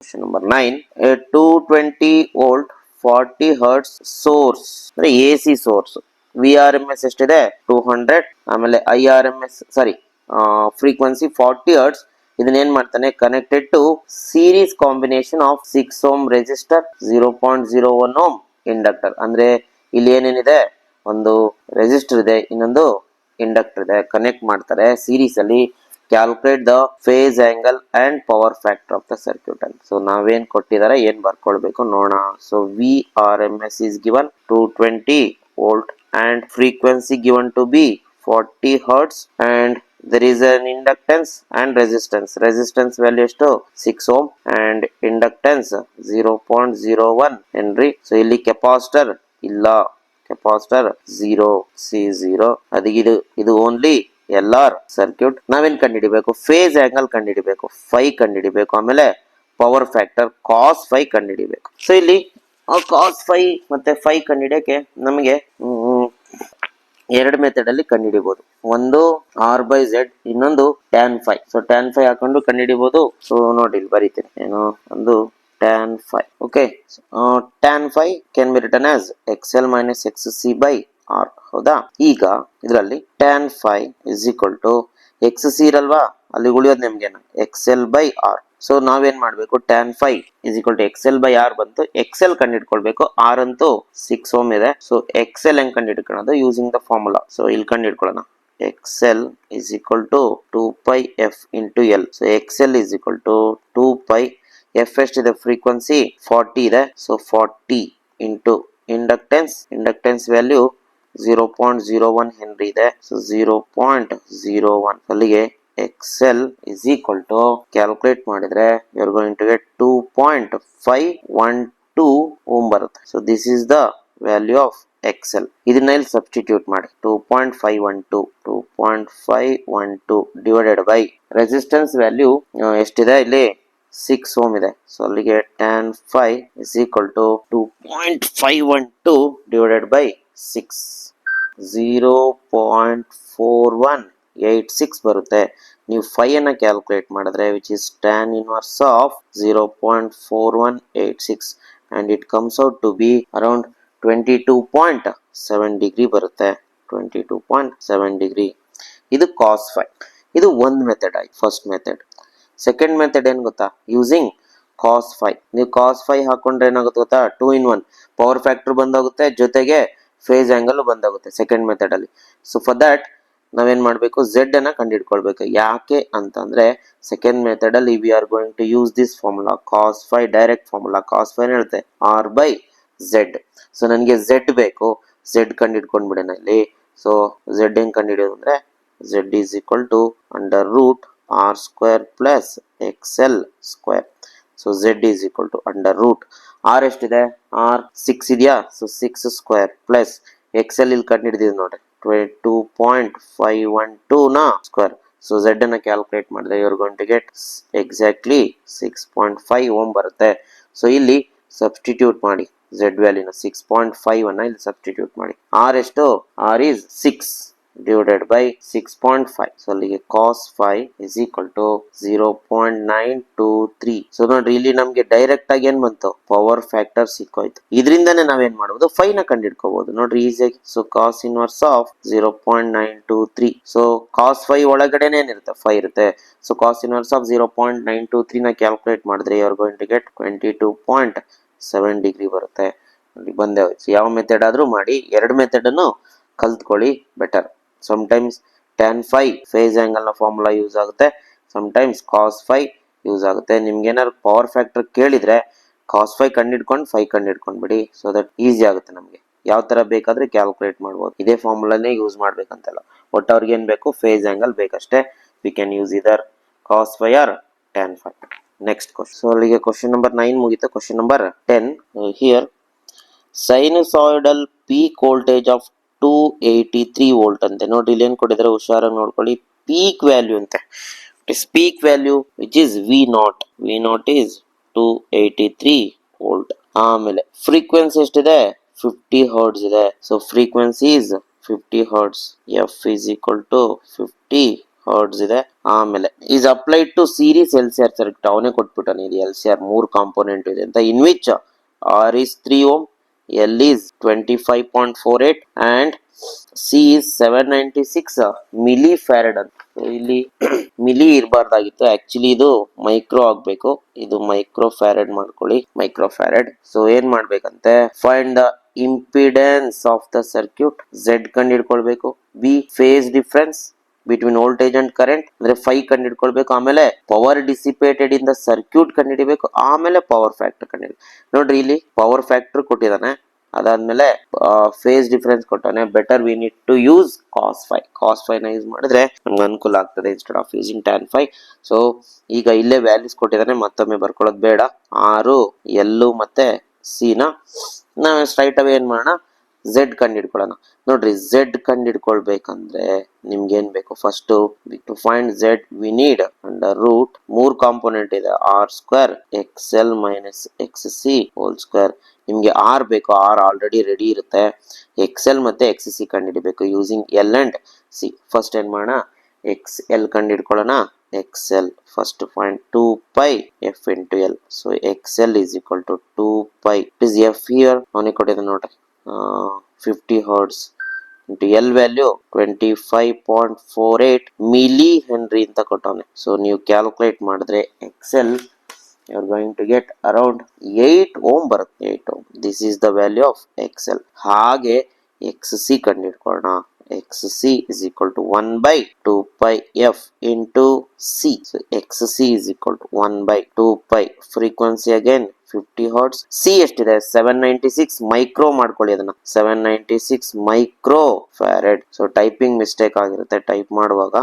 Question number 9. A 220 volt 40 hertz source ಅಂದ್ರೆ AC source VRMS ಎಷ್ಟಿದೆ 200 ಆಮೇಲೆ IRMS frequency 40 hertz ಇದನ್ನ ಏನ್ ಮಾಡ್ತಾನೆ connected to series combination of 6 ohm resistor 0.01 ohm inductor ಅಂದ್ರೆ ಇಲ್ಲಿ ಏನೇನಿದೆ ಒಂದು ರೆಸಿಸ್ಟರ್ ಇದೆ ಇನ್ನೊಂದು ಇಂಡಕ್ಟರ್ ಇದೆ ಕನೆಕ್ಟ್ ಮಾಡ್ತಾರೆ ಸೀರೀಸ್ ಅಲ್ಲಿ calculate the phase angle and power factor of the circuit ಅಂತ ಸೊ ನಾವೇನ್ ಕೊಟ್ಟಿದ್ದಾರೆ ಏನ್ ಬರ್ಕೊಳ್ಬೇಕು ನೋಡೋಣ so VRMS is given 220 volt and frequency given to be 40 hertz and there is an inductance and resistance value ಎಷ್ಟು 6 ohm and inductance 0.01 henry so ಇಲ್ಲಿ capacitor ಇಲ್ಲ capacitor 0 C0 ಅದಕ್ಕೆ ಇದು ಓನ್ಲಿ LR ಸರ್ಕ್ಯೂಟ್ ನಾವೇನ್ ಕಂಡುಹಿಡಿಬೇಕು ಫೇಸ್ ಆಂಗಲ್ ಕಂಡುಹಿಡಿಬೇಕು phi ಕಂಡುಹಿಡಿಬೇಕು ಆಮೇಲೆ ಪವರ್ ಫ್ಯಾಕ್ಟರ್ cos ಫೈ ಕಂಡುಹಿಡಿಬೇಕು ಸೊ ಇಲ್ಲಿ cos ಫೈ ಮತ್ತೆ ಫೈ ಕಂಡುಹಿಡಿಯಕ್ಕೆ ನಮಗೆ ಎರಡು ಮೆಥಡ್ ಅಲ್ಲಿ ಕಂಡುಹಿಡಿಬಹುದು ಒಂದು R/Z ಇನ್ನೊಂದು tan phi so tan phi ಹಾಕೊಂಡು ಕಂಡುಹಿಡಿಬಹುದು ಸೊ ನೋಡಿ ಇಲ್ಲಿ ಬರೀತೀನಿ ಏನು ಒಂದು tan phi okay tan phi can be written as XL - XC by R ಹೌದಾ ಈಗ ಇದರಲ್ಲಿ tan phi is equal to XC ಇರಲ್ವಾ ಅಲ್ಲಿ ಉಳಿಯೋದು ನಿಮ್ಗೆ XL by R ಸೊ ನಾವೇನ್ ಮಾಡ್ಬೇಕು tan phi is equal to XL by R ಬಂತು XL ಕಂಡುಹಿಡ್ಕೊಳ್ಬೇಕು R ಅಂತೂ 6 ohm ಇದೆ ಸೊ XL ಹೆಂಗ್ ಕಂಡುಹಿಡ್ಕೊಳ್ಳೋದು ಯೂಸಿಂಗ್ ದ ಫಾರ್ಮುಲಾ ಸೊ ಇಲ್ಲಿ ಕಂಡುಹಿಡ್ಕೊಳ್ಳೋಣ XL is equal to 2 pi F into L so XL is equal to 2 pi F ಎಷ್ಟಿದೆ frequency 40 ಇದೆ so 40 into inductance value 0.01 henry ಇದೆ ಸೊ 0.01 ಅಲ್ಲಿಗೆ XL is equal to calculate ಮಾಡಿದ್ರೆ you are going to get 2.512 ohm ಬರುತ್ತೆ so this is the value of XL ಇದನ್ನ ಇಲ್ಲಿ substitute ಮಾಡಿ 2.512 divided by resistance value ಎಷ್ಟಿದೆ ಇಲ್ಲಿ 6 ohm ಇದೆ ಸೊ ಅಲ್ಲಿಗೆ tan phi is equal to 2.512 divided by 6 0.4186 ಬರುತ್ತೆ ನೀವು ಫೈ ಅನ್ನ ಕ್ಯಾಲ್ಕುಲೇಟ್ ಮಾಡಿದ್ರೆ which is tan inverse of 0.4186 and it comes out to be around 22.7 degree ಬರುತ್ತೆ 22.7 ಡಿಗ್ರಿ ಇದು cos ಫೈ ಇದು ಒಂದು ಮೆಥಡ್ ಆಯ್ತು ಫಸ್ಟ್ ಮೆಥಡ್ ಸೆಕೆಂಡ್ ಮೆಥಡ್ ಏನ್ ಗೊತ್ತಾ ಯೂಸಿಂಗ್ cos ಫೈ ನೀವು cos ಫೈ ಹಾಕೊಂಡ್ರೆ ಏನಾಗುತ್ತೆ ಗೊತ್ತಾ 2 in 1 ಪವರ್ ಫ್ಯಾಕ್ಟರ್ ಬಂದಾಗುತ್ತೆ ಜೊತೆಗೆ ಫೇಸ್ ಆಂಗಲ್ ಬಂದಾಗುತ್ತೆ ಸೆಕೆಂಡ್ ಮೆಥಡ್ ಅಲ್ಲಿ ಸೊ ಫಾರ್ ದಟ್ ನಾವೇನ್ ಮಾಡ್ಬೇಕು Z ಅನ್ನ ಕಂಡುಹಿಡ್ಕೊಳ್ಬೇಕು ಯಾಕೆ ಅಂತಂದ್ರೆ ಸೆಕೆಂಡ್ ಮೆಥಡ್ ಅಲ್ಲಿ we are going to use this formula cos phi direct formula cos phi ಹೇಳುತ್ತೆ R/Z ಸೊ ನನಗೆ Z ಬೇಕು Z ಕಂಡುಹಿಡ್ಕೊಂಡ್ಬಿಡೋಣ ಇಲ್ಲಿ ಸೊ Z ಹೆಂಗ್ ಕಂಡುಹಿಡಿಯೋದು ಅಂದ್ರೆ Z is equal to under root R square plus XL square so Z is equal to under root R ಎಷ್ಟಿದೆ R 6 ಇದೆಯಾ so 6 square plus XL ಇಲ್ಲಿ ಕಂಡುಹಿಡಿದಿದೆ ನೋಡಿ 22.512 ನ ಸ್ಕ್ವೇರ್ ಸೊ Z ಅನ್ನ ಕ್ಯಾಲ್ಕುಲೇಟ್ ಮಾಡಿದ್ರೆ you are going to get exactly 6.5 ohm ಬರುತ್ತೆ so ಇಲ್ಲಿ ಸಬ್ಸ್ಟಿಟ್ಯೂಟ್ ಮಾಡಿ Z ವ್ಯಾಲ್ಯೂನ 6.5 ಅನ್ನ ಇಲ್ಲಿ ಸಬ್ಸ್ಟಿಟ್ಯೂಟ್ ಮಾಡಿ R ಎಷ್ಟು R is 6 divided by 6.5 so ಅಲ್ಲಿಗೆ cos phi is equal to 0.923 so ನೋಡ್ರಿ ಇಲ್ಲಿ ನಮ್ಗೆ ಡೈರೆಕ್ಟ್ ಆಗಿ ಏನ್ ಬಂತು ಪವರ್ ಫ್ಯಾಕ್ಟರ್ ಸಿಕ್ಕೋಯ್ತು ಇದರಿಂದಾನೇ ನಾವೇನ್ ಮಾಡಬಹುದು ಫೈ ನ ಕಂಡುಹಿಡ್ಕೋಬಹುದು ನೋಡ್ರಿ ಈಸಿಯಾಗಿ so cos inverse of 0.923 so cos phi ಒಳಗಡೆನೇ ಏನಿರುತ್ತೆ ಫೈ ಇರುತ್ತೆ ಸೊ cos ಇನ್ವರ್ಸ್ ಆಫ್ 0.923 ನ ಕ್ಯಾಲ್ಕುಲೇಟ್ ಮಾಡಿದ್ರೆ you are going to get 22.7 degree ಬರುತ್ತೆ ನೋಡಿ ಬಂದೇ ಹೋಯ್ತು ಯಾವ ಮೆಥಡ್ ಆದ್ರೂ ಮಾಡಿ ಎರಡು ಮೆಥಡ್ ಅನ್ನು ಕಲ್ತ್ಕೊಳ್ಳಿ better sometimes tan phi phase angle ನ ಫಾರ್ಮುಲಾ ಯೂಸ್ ಆಗುತ್ತೆ sometimes cos ಫೈ ಯೂಸ್ ಆಗುತ್ತೆ ನಿಮ್ಗೆ ಏನಾದ್ರು ಪವರ್ ಫ್ಯಾಕ್ಟರ್ ಕೇಳಿದ್ರೆ cos ಫೈ ಕಂಡುಹಿಡ್ಕೊಂಡು ಫೈ ಕಂಡುಹಿಡ್ಕೊಂಡ್ಬಿಡಿ ಸೊ ದಟ್ ಈಸಿ ಆಗುತ್ತೆ ನಮಗೆ ಯಾವ ತರ ಬೇಕಾದ್ರೆ ಕ್ಯಾಲ್ಕುಲೇಟ್ ಮಾಡ್ಬೋದು ಇದೇ ಫಾರ್ಮುಲಾನೇ ಯೂಸ್ ಮಾಡ್ಬೇಕಂತಲ್ಲ ಒಟ್ಟು ಅವ್ರಿಗೆ ಏನ್ ಬೇಕು ಫೇಸ್ ಆಂಗಲ್ ಬೇಕಷ್ಟೇ we can use either cos phi or tan phi next question so ಅಲ್ಲಿಗೆ ಕ್ವಶನ್ ನಂಬರ್ 9 ಮುಗಿತು question number 10 here sinusoidal peak voltage of 283 volt ಅಂತೆ ನೋಡ್ರಿ ಇಲ್ಲಿ ಏನ್ ಕೊಟ್ಟಿದ್ರೆ ಹುಷಾರಾಗಿ ನೋಡ್ಕೊಳ್ಳಿ ಪೀಕ್ ವ್ಯಾಲ್ಯೂ ಅಂತೆ peak value which is V0 is 283 volt ಆಮೇಲೆ ಫ್ರೀಕ್ವೆನ್ಸಿ ಎಷ್ಟಿದೆ 50 ಹರ್ಟ್ಸ್ ಇದೆ so frequency is 50 hertz F is equal to 50 hertz ಇದೆ. ಆಮೇಲೆ is applied to series L C R circuit, ಅವನೇ ಕೊಟ್ಬಿಟ್ಟಾನೆ ಇದು ಎಲ್ ಸಿ ಆರ್ 3 ಕಾಂಪೋನೆಂಟ್ ಇದೆ ಅಂತ, in which R is 3 ohm, L is 25.48 and C is 796 milli farad ಅಂತ. ಇಲ್ಲಿ milli ಇರಬಾರ್ದಾಗಿತ್ತು, ಆಕ್ಚುಲಿ ಇದು ಮೈಕ್ರೋ ಆಗ್ಬೇಕು, ಇದು ಮೈಕ್ರೋ ಫ್ಯಾರಡ್ ಮಾಡ್ಕೊಳ್ಳಿ, ಮೈಕ್ರೋ ಫ್ಯಾರಡ್. ಸೊ ಏನ್ ಮಾಡ್ಬೇಕಂತೆ, find the impedance of the circuit, Z ಕಂಡು ಹಿಡ್ಕೊಳ್ಬೇಕು, B phase difference between voltage and current ಅಂದ್ರೆ 5 ಕಂಡು ಹಿಡ್ಕೊಳ್ಬೇಕು, ಆಮೇಲೆ power dissipated in the circuit ಕಂಡು ಹಿಡಿಬೇಕು, ಆಮೇಲೆ ಪವರ್ ಫ್ಯಾಕ್ಟರ್ ಕಂಡು ಹಿಡಿ. ನೋಡ್ರಿ ಇಲ್ಲಿ ಪವರ್ ಫ್ಯಾಕ್ಟರ್ ಕೊಟ್ಟಿದ್ದಾನೆ, ಅದಾದ್ಮೇಲೆ ಫೇಸ್ ಡಿಫರೆನ್ಸ್ ಕೊಟ್ಟಾನೆ. Better we need to use cos 5 ನ ಯೂಸ್ ಮಾಡಿದ್ರೆ ನಮ್ಗೆ ಅನುಕೂಲ ಆಗ್ತದೆ instead of using tan 5. So ಈಗ ಇಲ್ಲೇ ವ್ಯಾಲ್ಯೂಸ್ ಕೊಟ್ಟಿದ್ದಾನೆ, ಮತ್ತೊಮ್ಮೆ ಬರ್ಕೊಳ್ಳೋದು ಬೇಡ. 6 L ಮತ್ತೆ ಸಿ ನ ನಾವು ಸ್ಟ್ರೈಟ್ ಅವೇ ಏನ್ ಮಾಡೋಣ, ಝೆಡ್ ಕಂಡು ಹಿಡ್ಕೊಳ್ಳೋಣ. ನೋಡ್ರಿ ಝೆಡ್ ಕಂಡು ಹಿಡ್ಕೊಳ್ಬೇಕಂದ್ರೆ ನಿಮ್ಗೆ ಏನ್ ಬೇಕು, first to find Z we need under root 3 component ಇದೆ, R square X L minus X C whole square. ನಿಮ್ಗೆ ಆರ್ ಬೇಕು, ಆರ್ ಆಲ್ರೆಡಿ ರೆಡಿ ಇರುತ್ತೆ. ಎಕ್ಸ್ ಎಲ್ ಮತ್ತೆ ಎಕ್ಸ್ ಸಿ ಕಂಡು ಹಿಡಿಬೇಕು using L and C. First ಏನ್ ಮಾಡೋಣ, X L ಕಂಡು ಹಿಡ್ಕೊಳ್ಳೋಣ. X L first find 2 pi f into L. So XL is equal to 2 pi. It is F here. ಅವನಿಗೆ ಕೊಟ್ಟಿದೆ ನೋಡ್ರಿ 50 hertz into L value 25.48 milli henry ಅಂತ ಕೊಟ್ಟವನೆ. So ನೀವು calculate ಮಾಡಿದ್ರೆ XL you are going to get around 8 ohm ಬರುತ್ತೆ, 8 ohm. This is the value of XL. ಹಾಗೆ XC ಕಂಡು ಹಿಡ್ಕೊಳ್ಳೋಣ. XC is equal to 1 by 2 pi f into C. So XC is equal to 1 by 2 pi. Frequency again 50 hertz. C ಎಷ್ಟಿದೆ 796 micro ಮಾಡ್ಕೊಳ್ಳಿ, ಅದನ್ನ 796 micro farad. So typing mistake ಆಗಿರುತ್ತೆ type ಮಾಡುವಾಗ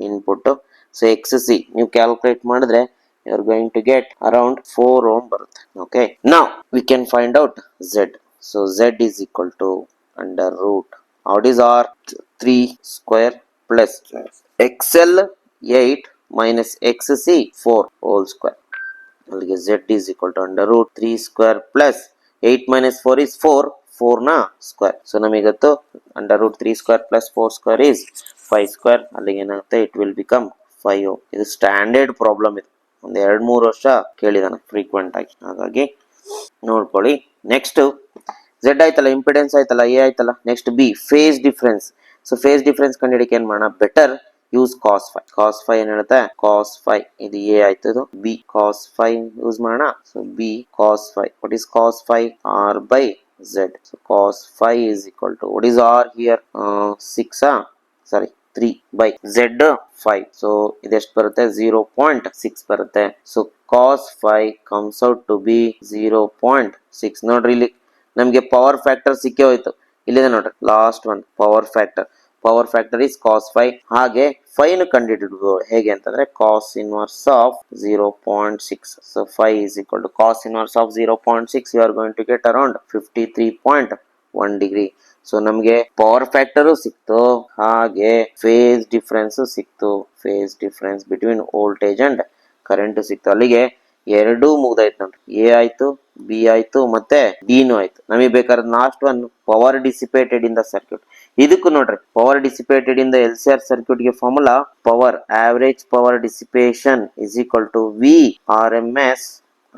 input. So XC ನೀವು calculate ಮಾಡಿದ್ರೆ you are going to get around 4 ohm ಬರುತ್ತೆ. Okay, now we can find out Z. So Z is equal to under root, what is R, 3 square plus XL 8 minus XC 4 whole square. ಅಲ್ಲಿಗೆ Z is equal to under root 3 square plus 8 minus 4 is 4, 4 ನ square. So ನಮಗತ್ತು under root 3 square plus 4 square is 5 square. ಅಲ್ಲಿಗೆ ಏನಾಗುತ್ತೆ, it will become 5 ohm. ಇದು standard problem, ಇದು ಒಂದು 2-3 ವರ್ಷ ಕೇಳಿದಾನೆ ಫ್ರೀಕ್ವೆಂಟ್ ಆಗಿ, ಹಾಗಾಗಿ ನೋಡ್ಕೊಳ್ಳಿ. ನೆಕ್ಸ್ಟ್ ಝೆಡ್ ಆಯ್ತಲ್ಲ, ಇಂಪಿಡೆನ್ಸ್ ಆಯ್ತಲ್ಲ, ಎ ಆಯ್ತಲ್ಲ. Next B phase difference. So phase difference ಕಂಡಿಡಿಕೆ ಏನ್ ಮಾಡೋಣ, ಬೆಟರ್ ಯೂಸ್ cos 5. cos 5 ಏನ್ ಹೇಳುತ್ತೆ, cos 5 ಇದು ಎ ಆಯ್ತು, ಇದು ಬಿ cos 5 ಯೂಸ್ ಮಾಡೋಣ. So B cos 5, what is cos 5, r by z. So cos 5 is equal to, what is r here, 6 sorry 3 by z 5. So ಇದೆಷ್ಟು ಬರುತ್ತೆ, 0.6 ಬರುತ್ತೆ. So cos 5 comes out to be 0.6. ನೋಡ್ರಿ ಇಲ್ಲಿ ನಮ್ಗೆ power factor ಸಿಕ್ಕೇ ಹೋಯ್ತು, ಇಲ್ಲಿದೆ ನೋಡ್ರಿ last one power factor. Power factor is cos 5. ಹಾಗೆ 5 ನ ಕಂಡುಹಿಡಿದು ಹೇಗೆ ಅಂತಂದ್ರೆ cos inverse of 0.6. So 5 is equal to cos inverse of 0.6. you are going to get around 53.1 degree. So ನಮ್ಗೆ ಪವರ್ ಫ್ಯಾಕ್ಟರು ಸಿಕ್ತು, ಹಾಗೆ ಫೇಸ್ ಡಿಫರೆನ್ಸ್ ಸಿಕ್ತು, face difference between voltage and current ಸಿಕ್ತು. ಅಲ್ಲಿಗೆ ಎರಡೂ ಮುಗ್ದಾಯ್ತು ನೋಡ್ರಿ, ಎ ಆಯ್ತು, ಬಿ ಆಯ್ತು, ಮತ್ತೆ ಡಿನೂ ಆಯ್ತು. ನಮಗೆ ಬೇಕಾದ್ರೆ last one power dissipated in the circuit. ಇದಕ್ಕೂ ನೋಡ್ರಿ power dissipated in the L C R circuit ಗೆ formula power average power dissipation is equal to V R M S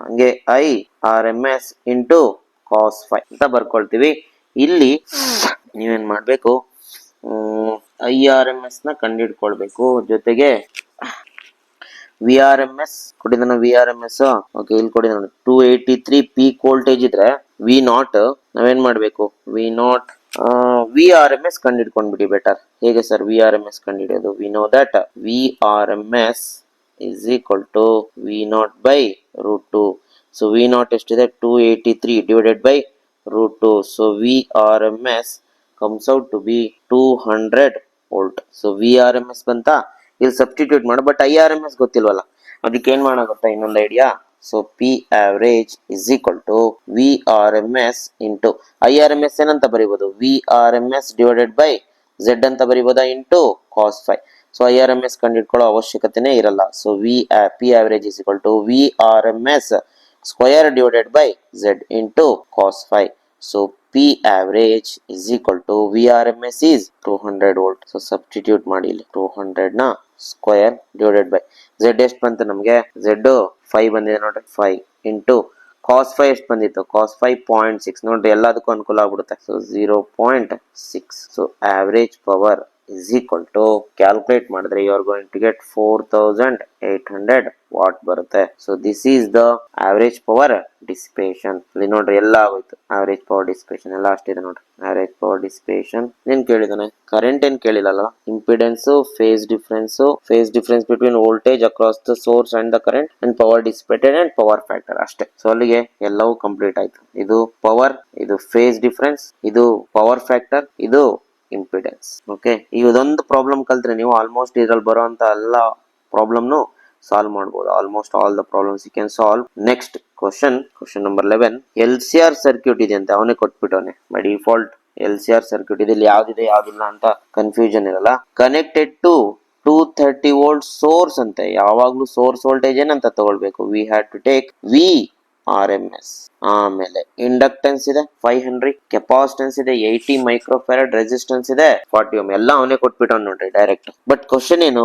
ಹಂಗೆ I R M S into cos 5 ಅಂತ ಬರ್ಕೊಳ್ತೀವಿ. ಇಲ್ಲಿ ನೀವೇನ್ ಮಾಡ್ಬೇಕು, I R M S ನ ಕಂಡುಹಿಡ್ಕೊಳ್ಬೇಕು, ಜೊತೆಗೆ ವಿ ಆರ್ ಎಂ ಎಸ್ ಕೊಟ್ಟಿದ್ದಾನೆ. V R M S okay, ಇಲ್ಲಿ ಕೊಟ್ಟಿದ್ದಾನೆ 283 ಪೀಕ್ ವೋಲ್ಟೇಜ್ ಇದ್ರೆ ವಿ ನಾಟ್ ನಾವೇನ್ ಮಾಡ್ಬೇಕು, V naught V R M S ಕಂಡುಹಿಡ್ಕೊಂಡ್ಬಿಡಿ ಬೆಟರ್. ಹೇಗೆ sir V R M S ಕಂಡುಹಿಡಿಯೋದು, we know that V R M S is equal to V naught by root 2. So V naught ಎಷ್ಟಿದೆ 283 divided by root 2. So VRMS comes out to be 200 volt. So VRMS ಬಂತಾ, ಇಲ್ಲಿ substitute ಮಾಡು. But IRMS ಗೊತ್ತಿಲ್ವಲ್ಲ, ಅದಕ್ಕೆ ಏನ್ ಮಾಡೋಣ ಗೊತ್ತಾ, ಇನ್ನೊಂದು idea. So P average is equal to VRMS into IRMS ಏನಂತ ಬರೀಬಹುದು, VRMS divided by Z ಅಂತ ಬರೀಬಹುದಾ, ಇಂಟು cos 5. ಸೊ IRMS ಕಂಡುಹಿಡ್ಕೊಳ್ಳೋ ಅವಶ್ಯಕತೆನೇ ಇರಲ್ಲ. So P average is equal to VRMS square divided by Z into cos 5. So P average is equal to VRMS is 200 volt. So substitute ಮಾಡಿ ಇಲ್ಲಿ 200 ನ square divided by Z ಎಷ್ಟು ಬಂತು ನಮಗೆ, Z 5 ಬಂದಿದೆ ನೋಡ್ರಿ, 5 ಇಂಟು ಕಾಸ್ 5 ಎಷ್ಟು ಬಂದಿತ್ತು, ಕಾಸ್ 5.6 ನೋಡ್ರಿ, ಎಲ್ಲದಕ್ಕೂ ಅನುಕೂಲ ಆಗ್ಬಿಡುತ್ತೆ. So 0.6. So average power is equal to, calculate ಮಾಡಿದ್ರೆ you are going to get 4800 what ಬರುತ್ತೆ. So this is the average power dissipation. ಇಲ್ಲಿ ನೋಡ್ರಿ ಎಲ್ಲ ಆಗೋಯ್ತು, ಆವರೇಜ್ ಪವರ್ ಡಿಸಿಪೇಷನ್ ಎಲ್ಲ ಅಷ್ಟಿದೆ ನೋಡ್ರಿ. ಆವರೇಜ್ ಪವರ್ ಡಿಸಿಪೇಷನ್ ಏನ್ ಕೇಳಿದಾನೆ, ಕರೆಂಟ್ ಏನ್ ಕೇಳಿಲ್ಲ, impedance, phase difference between voltage across the source and the current and power dissipated and power factor ಅಷ್ಟೇ. ಸೊ ಅಲ್ಲಿಗೆ ಎಲ್ಲವೂ ಕಂಪ್ಲೀಟ್ ಆಯ್ತು. ಇದು ಪವರ್, ಇದು ಫೇಸ್ ಡಿಫರೆನ್ಸ್, ಇದು ಪವರ್ ಫ್ಯಾಕ್ಟರ್, ಇದು ಇಂಪಿಡೆನ್ಸ್. ಓಕೆ, ಇದೊಂದು ಪ್ರಾಬ್ಲಮ್ ಕಲ್ತ್ರೆ ನೀವು ಆಲ್ಮೋಸ್ಟ್ ಇದ್ರಲ್ಲಿ ಬರುವಂತ ಎಲ್ಲ ಪ್ರಾಬ್ಲಮ್ನು ಸಾಲ್ವ್ ಮಾಡಬಹುದು. Almost all the problems you can solve. Next question number 11. LCR circuit ಇದೆ ಅಂತ ಅವನೇ ಕೊಟ್ಬಿಟ್ಟವನೆ. ಬೈ ಡಿಫಾಲ್ಟ್ LCR ಸರ್ಕ್ಯೂಟ್ ಇದೆ, ಇಲ್ಲಿ ಯಾವ್ದಿದೆ ಯಾವ್ದಿಲ್ಲ ಅಂತ ಕನ್ಫ್ಯೂಷನ್ ಇರಲ್ಲ. ಕನೆಕ್ಟೆಡ್ ಟು 230 ವೋಲ್ಟ್ ಸೋರ್ಸ್ ಅಂತೆ. ಯಾವಾಗ್ಲೂ ಸೋರ್ಸ್ ವೋಲ್ಟೇಜ್ ಏನಂತ ತಗೊಳ್ಬೇಕು, we had to take VRMS. ಆಮೇಲೆ ಇಂಡಕ್ಟೆನ್ಸ್ ಇದೆ 5 ಹೆನ್ರಿ, ಕೆಪಾಸಿಟೆನ್ಸ್ ಇದೆ 80 ಮೈಕ್ರೋಫ್ಯಾರಡ್, ರೆಸಿಸ್ಟೆನ್ಸ್ ಇದೆ 40 ಓಮ್. ಎಲ್ಲ ಅವನೇ ಕೊಟ್ಬಿಟ್ಟು ನೋಡ್ರಿ ಡೈರೆಕ್ಟ್. ಬಟ್ ಕ್ವಶನ್ ಏನು,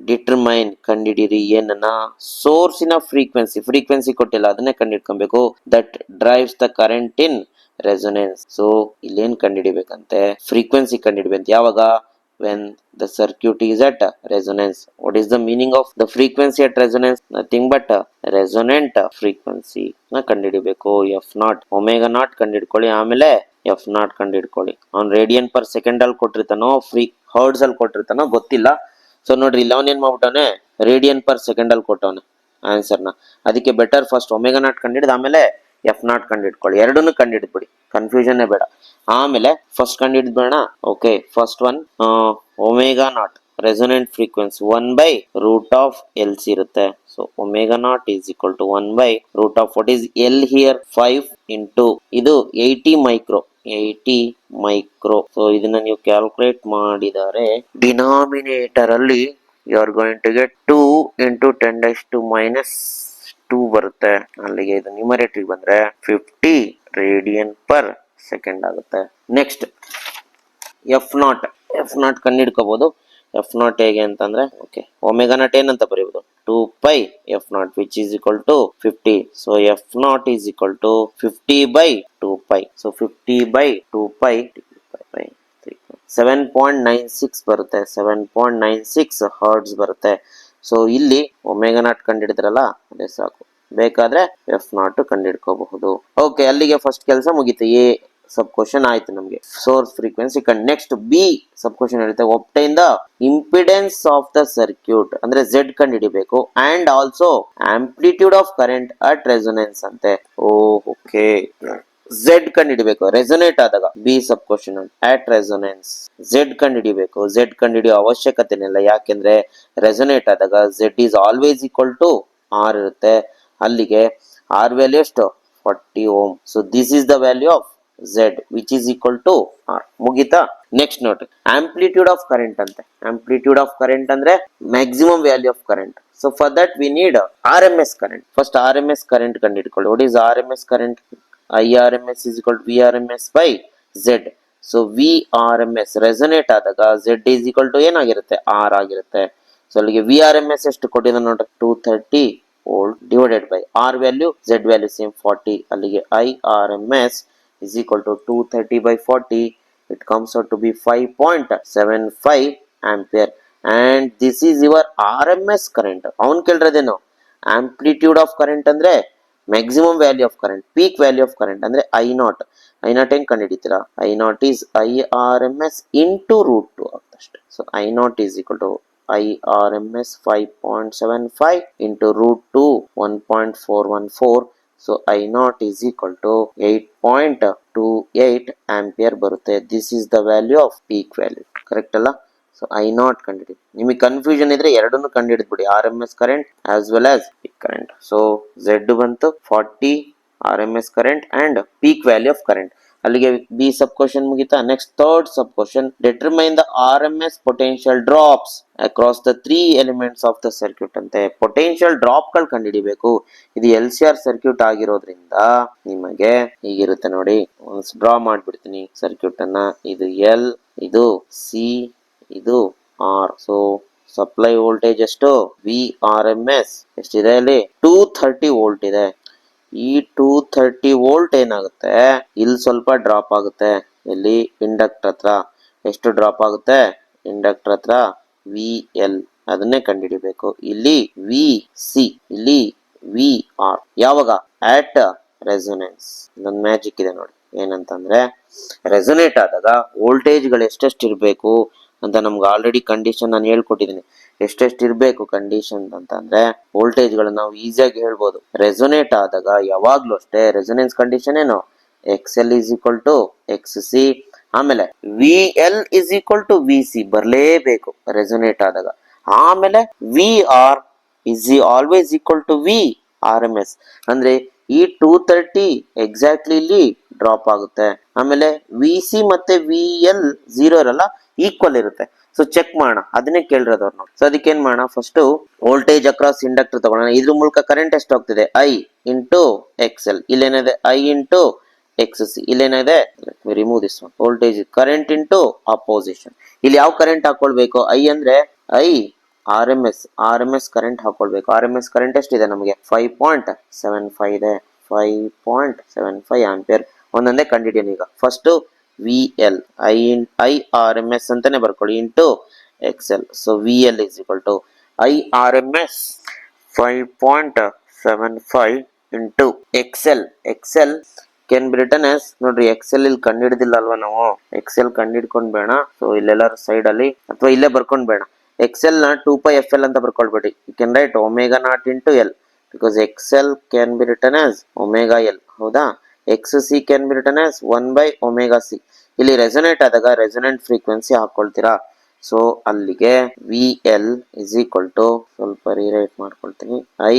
ಡಿಟರ್ಮೈನ್ ಕಂಡಿಡಿರಿ ಏನನ್ನ, ಸೋರ್ಸಿನ ಫ್ರೀಕ್ವೆನ್ಸಿ ಕೊಟ್ಟಿಲ್ಲ, ಅದನ್ನೇ ಕಂಡಿಡ್ಕೊಬೇಕು. That drives the current in resonance. So ಇಲ್ಲೇನ್ ಕಂಡಿಡಿಬೇಕಂತೆ, ಫ್ರೀಕ್ವೆನ್ಸಿ ಕಂಡಿಡ್ಬೇಕು. ಯಾವಾಗ, when the circuit is at resonance. What is the meaning of the frequency at resonance? Nothing but resonant frequency ನ ಕಂಡಿಡಿಬೇಕು. f0 ಒಮೆಗಾ ನಾಟ್ ಕಂಡಿಡ್ಕೊಳ್ಳಿ, ಆಮೇಲೆ f0 ಕಂಡಿಡ್ಕೊಳ್ಳಿ. ಅವ್ನು radian per second ಅಲ್ಲಿ ಕೊಟ್ಟಿರ್ತಾನೋ hertz ಅಲ್ಲಿ ಕೊಟ್ಟಿರ್ತಾನೋ ಗೊತ್ತಿಲ್ಲ. So ನೋಡ್ರಿ, ಇಲ್ಲಿ ಅವನ್ ಏನ್ ಮಾಡ್ಬಿಟ್ಟವನೆ, ರೇಡಿಯನ್ ಪರ್ ಸೆಕೆಂಡ್ ಅಲ್ಲಿ ಕೊಟ್ಟವನೆ ಆನ್ಸರ್ನ. ಅದಕ್ಕೆ ಬೆಟರ್ ಫಸ್ಟ್ ಒಮೆಗಾ ನಾಟ್ ಕಂಡಿಡಿದ ಆಮೇಲೆ f0 ಕಂಡಿಡ್ಕೊಳ್ಳಿ. ಎರಡನ್ನೂ ಕಂಡಿಡ್ಬಿಡಿ, ಕನ್ಫ್ಯೂಷನ್ ಬೇಡ. ಆಮೇಲೆ ಫಸ್ಟ್ ಕಂಡಿಡ್ಬೇಡ. Okay, first one omega naught resonant frequency 1/√LC ಇರುತ್ತೆ. So omega naught is equal to 1/√, what is L here, 5 into ಇದು 80 ಮೈಕ್ರೋ. ಸೊ ಇದನ್ನ ನೀವು ಕ್ಯಾಲ್ಕುಲೇಟ್ ಮಾಡಿದರೆ ಡಿನಾಮಿನೇಟರ್ ಅಲ್ಲಿ you are going to get 2 into 10⁻²⁻² ಬರುತ್ತೆ. ಅಲ್ಲಿಗೆ ಇದು ನ್ಯೂಮರೇಟರ್ ಬಂದ್ರೆ 50 ರೇಡಿಯನ್ ಪರ್ ಸೆಕೆಂಡ್ ಆಗುತ್ತೆ. ನೆಕ್ಸ್ಟ್ f0 ಕಂಡಿಡ್ಕೋಬಹುದು. f0 ಹೇಗೆ ಅಂತಂದ್ರೆ, ಓಕೆ, ಒಮೆಗಾ ನಾಟ್ ಏನಂತ ಬರೀಬಹುದು, 2π which is equal to 50. So f0 is equal to 50/2π. So 50/2π 7.96 ಬರುತ್ತೆ, 7.96 ಹರ್ಟ್ಸ್ ಬರುತ್ತೆ. ಸೊ ಇಲ್ಲಿ ಒಮೆಗಾ ನಾಟ್ ಕಂಡಿಡಿದ್ರಲ್ಲ ಅದೇ ಸಾಕು. ಬೇಕಾದ್ರೆ f0 ಕಂಡಿಡ್ಕೋಬಹುದು. ಓಕೆ, ಅಲ್ಲಿಗೆ ಫಸ್ಟ್ ಕೆಲಸ ಮುಗೀತು. ಎ ಸಬ್ ಕ್ವಶನ್ ಆಯ್ತು ನಮಗೆ, source frequency. Next B sub question ಇರುತ್ತೆ, obtain the impedance of the circuit, ಅಂದ್ರೆ Z ಕಂಡಿಡಿಬೇಕು, and also amplitude of current at resonance ಅಂತೆ. ಓಕೆ, Z ಕಂಡಿಡಿಬೇಕು ರೆಸೊನೇಟ್ ಆದಾಗ. B sub question at resonance Z ಕಂಡಿಡಿಬೇಕು. Z ಕಂಡಿಡಿಯೋ ಅವಶ್ಯಕತೆನಿಲ್ಲ, ಯಾಕೆಂದ್ರೆ ರೆಸೊನೇಟ್ ಆದಾಗ Z is always equal to R ಇರುತ್ತೆ. ಅಲ್ಲಿಗೆ R ವ್ಯಾಲ್ಯೂ ಎಷ್ಟು, 40 ohm. So this is the value of Z which is equal to R. ಮುಗಿತಾ? ನೆಕ್ಸ್ಟ್ ನೋಡ್ರಿ, ಆಂಪ್ಲಿಟ್ಯೂಡ್ ಆಫ್ ಕರೆಂಟ್ ಅಂತೆ. ಆಂಪ್ಲಿಟ್ಯೂಡ್ ಆಫ್ ಕರೆಂಟ್ ಅಂದ್ರೆ maximum value of current. So for that we need RMS current. First RMS current ಕಂಡಿಡ್ಕೊಳ್ಳಿ. What is RMS current? IRMS is equal to VRMS by Z. So VRMS resonate ಆದಾಗ Z is equal to ಏನಾಗಿರುತ್ತೆ, R ಆಗಿರುತ್ತೆ. ಸೊ ಅಲ್ಲಿಗೆ VRMS ಎಷ್ಟು ಕೊಟ್ಟಿದೆ ನೋಡ್ರಿ, 230 volt divided by R value, Z value same 40. ಅಲ್ಲಿಗೆ IRMS is equal to 230/40. It comes out to be 5.75 ampere. And this is your RMS current. ಅವನ್ ಕೇಳಿರೋದೇನು, ಆಂಪ್ಲಿಟ್ಯೂಡ್ ಆಫ್ ಕರೆಂಟ್ ಅಂದ್ರೆ maximum value of current, peak value of current ಅಂದ್ರೆ I0. I0 ಹೆಂಗ್ ಕಂಡಿಡಿತೀರಾ, I0 is IRMS into √2 ಆಗ್ತಷ್ಟೇ. So I0 is equal to IRMS 5.75 into √2 1.414. So I0 is equal to 8.28 ampere ಬರುತ್ತೆ. This is the value of peak value. Correct ಅಲ್ಲ? So I0 ಕಂಡಿಡಿ. ನಿಮಗೆ confusion ಇದ್ರೆ ಎರಡನ್ನು ಕಂಡಿಡಿದ್ಬಿಡಿ, RMS current as well as peak current. So Z ಬಂತು 40 RMS current and peak value of current. ಅಲ್ಲಿಗೆ B sub question ಮುಗಿತಾ. Next third sub question, determine the RMS potential drops across the 3 elements of the circuit ಅಂತೆ. Potential drop ಗಳು ಕಂಡುಹಿಡಿಬೇಕು. ಇದು LCR circuit ಆಗಿರೋದ್ರಿಂದ ನಿಮಗೆ ಹೀಗಿರುತ್ತೆ ನೋಡಿ. ಒಂದು ಡ್ರಾ ಮಾಡ್ಬಿಡ್ತೀನಿ ಸರ್ಕ್ಯೂಟ್ ಅನ್ನ. ಇದು L, ಇದು C, ಇದು R. ಸೊ ಸಪ್ಲೈ ವೋಲ್ಟೇಜ್ ಎಷ್ಟು ವಿ ಆರ್ ಎಂ ಎಸ್ ಎಷ್ಟಿದೆ ಅಲ್ಲಿ 230 ವೋಲ್ಟ್ ಇದೆ. ಈ 230 ವೋಲ್ಟ್ ಏನಾಗುತ್ತೆ ಇಲ್ಲಿ ಸ್ವಲ್ಪ ಡ್ರಾಪ್ ಆಗುತ್ತೆ. ಇಲ್ಲಿ ಇಂಡಕ್ಟರ್ ಹತ್ರ ಎಷ್ಟು ಡ್ರಾಪ್ ಆಗುತ್ತೆ ಇಂಡಕ್ಟರ್ ಹತ್ರ ವಿ ಎಲ್ ಅದನ್ನೇ ಕಂಡುಹಿಡಿಬೇಕು. ಇಲ್ಲಿ ವಿ ಸಿ ಇಲ್ಲಿ ವಿ ಆರ್ ಯಾವಾಗ ಆಟ್ ರೆಸೊನೆನ್ಸ್. ಇದೊಂದು ಮ್ಯಾಜಿಕ್ ಇದೆ ನೋಡಿ, ಏನಂತಂದ್ರೆ ರೆಸೊನೇಟ್ ಆದಾಗ ವೋಲ್ಟೇಜ್ ಗಳು ಎಷ್ಟೆಷ್ಟು ಇರಬೇಕು ಅಂತ ನಮ್ಗೆ ಆಲ್ರೆಡಿ ಕಂಡೀಷನ್ ನಾನು ಹೇಳ್ಕೊಟ್ಟಿದ್ದೀನಿ. ಎಷ್ಟೆಷ್ಟು ಇರಬೇಕು ಕಂಡೀಷನ್ ಅಂತಂದ್ರೆ ವೋಲ್ಟೇಜ್ ಗಳು ನಾವು ಈಸಿಯಾಗಿ ಹೇಳ್ಬೋದು. ರೆಸೊನೇಟ್ ಆದಾಗ ಯಾವಾಗ್ಲೂ ಅಷ್ಟೇ ರೆಸೊನೆನ್ಸ್ ಕಂಡೀಷನ್ ಏನು X L is equal to X C, ಆಮೇಲೆ V L is equal to V C ಬರಲೇಬೇಕು ರೆಸೊನೇಟ್ ಆದಾಗ. ಆಮೇಲೆ V R is always equal to V R M S. ಅಂದ್ರೆ ಈ 230 ಎಕ್ಸಾಕ್ಟ್ಲಿ ಇಲ್ಲಿ ಡ್ರಾಪ್ ಆಗುತ್ತೆ. ಆಮೇಲೆ ವಿ ಸಿ ಮತ್ತೆ ವಿ ಎಲ್ 0 ಇರಲ್ಲ, ಈಕ್ವಲ್ ಇರುತ್ತೆ. ಸೊ ಚೆಕ್ ಮಾಡೋಣ, ಅದನ್ನೇ ಕೇಳಿರೋದು ಅವ್ರು ನಾವು. ಸೊ ಅದಕ್ಕೆ ಏನ್ ಮಾಡೋಣ, ಫಸ್ಟ್ ವೋಲ್ಟೇಜ್ ಅಕ್ರಾಸ್ ಇಂಡಕ್ಟರ್ ತಗೊಳ್ಳೋಣ. ಇದ್ರ ಮೂಲಕ ಕರೆಂಟ್ ಎಷ್ಟು ಹೋಗ್ತಿದೆ ಐ ಇಂಟು ಎಕ್ಸ್ ಎಲ್. ಇಲ್ಲೇನಿದೆ ಐ ಇಂಟು ಎಕ್ಸ್ ಸಿ. ಇಲ್ಲೇನಿದೆ remove this one voltage current into opposition. ಇಲ್ಲಿ ಯಾವ ಕರೆಂಟ್ ಹಾಕೊಳ್ಬೇಕು ಐ ಅಂದ್ರೆ I R M S current ಹಾಕೊಳ್ಬೇಕು. ಆರ್ ಎಂ ಎಸ್ ಕರೆಂಟ್ ಎಷ್ಟಿದೆ ನಮಗೆ 5.75 ಇದೆ. 5.75 ಆಂಪಿಯರ್ ಒಂದೊಂದೇ ಕಂಡಿಡಿಯನ್. ಈಗ first V L I R M S ಅಂತಾನೆ ಬರ್ಕೊಳ್ಳಿ into X L. So V L is equal to I R M S 5.75 into X L can be written as. ನೋಡ್ರಿ X L ಇಲ್ಲಿ ಕಂಡಿಡ್ದಿಲ್ಲ ಅಲ್ವಾ ನಾವು, ಎಕ್ಸೆಲ್ ಕಂಡಿಡ್ಕೊಂಡ್ ಬೇಡ. ಸೊ ಇಲ್ಲೆಲ್ಲಾರು ಸೈಡ್ ಅಲ್ಲಿ ಅಥವಾ ಇಲ್ಲೇ ಬರ್ಕೊಂಡ್ ಬೇಡ. ಎಕ್ಸೆಲ್ ನ 2πfl ಅಂತ ಬರ್ಕೊಳ್ಬೇಡಿ. You can write omega naught into L because X L can be written as omega L. ಹೌದಾ, X C can be written as one by omega C. ಇಲ್ಲಿ ರೆಸೊನೇಟ್ ಆದಾಗ ರೆಸೊನೆಂಟ್ ಫ್ರೀಕ್ವೆನ್ಸಿ ಹಾಕೊಳ್ತೀರಾ. ಸೊ ಅಲ್ಲಿಗೆ V L is equal to ಸ್ವಲ್ಪ rewrite ಮಾಡ್ಕೊಳ್ತೀನಿ I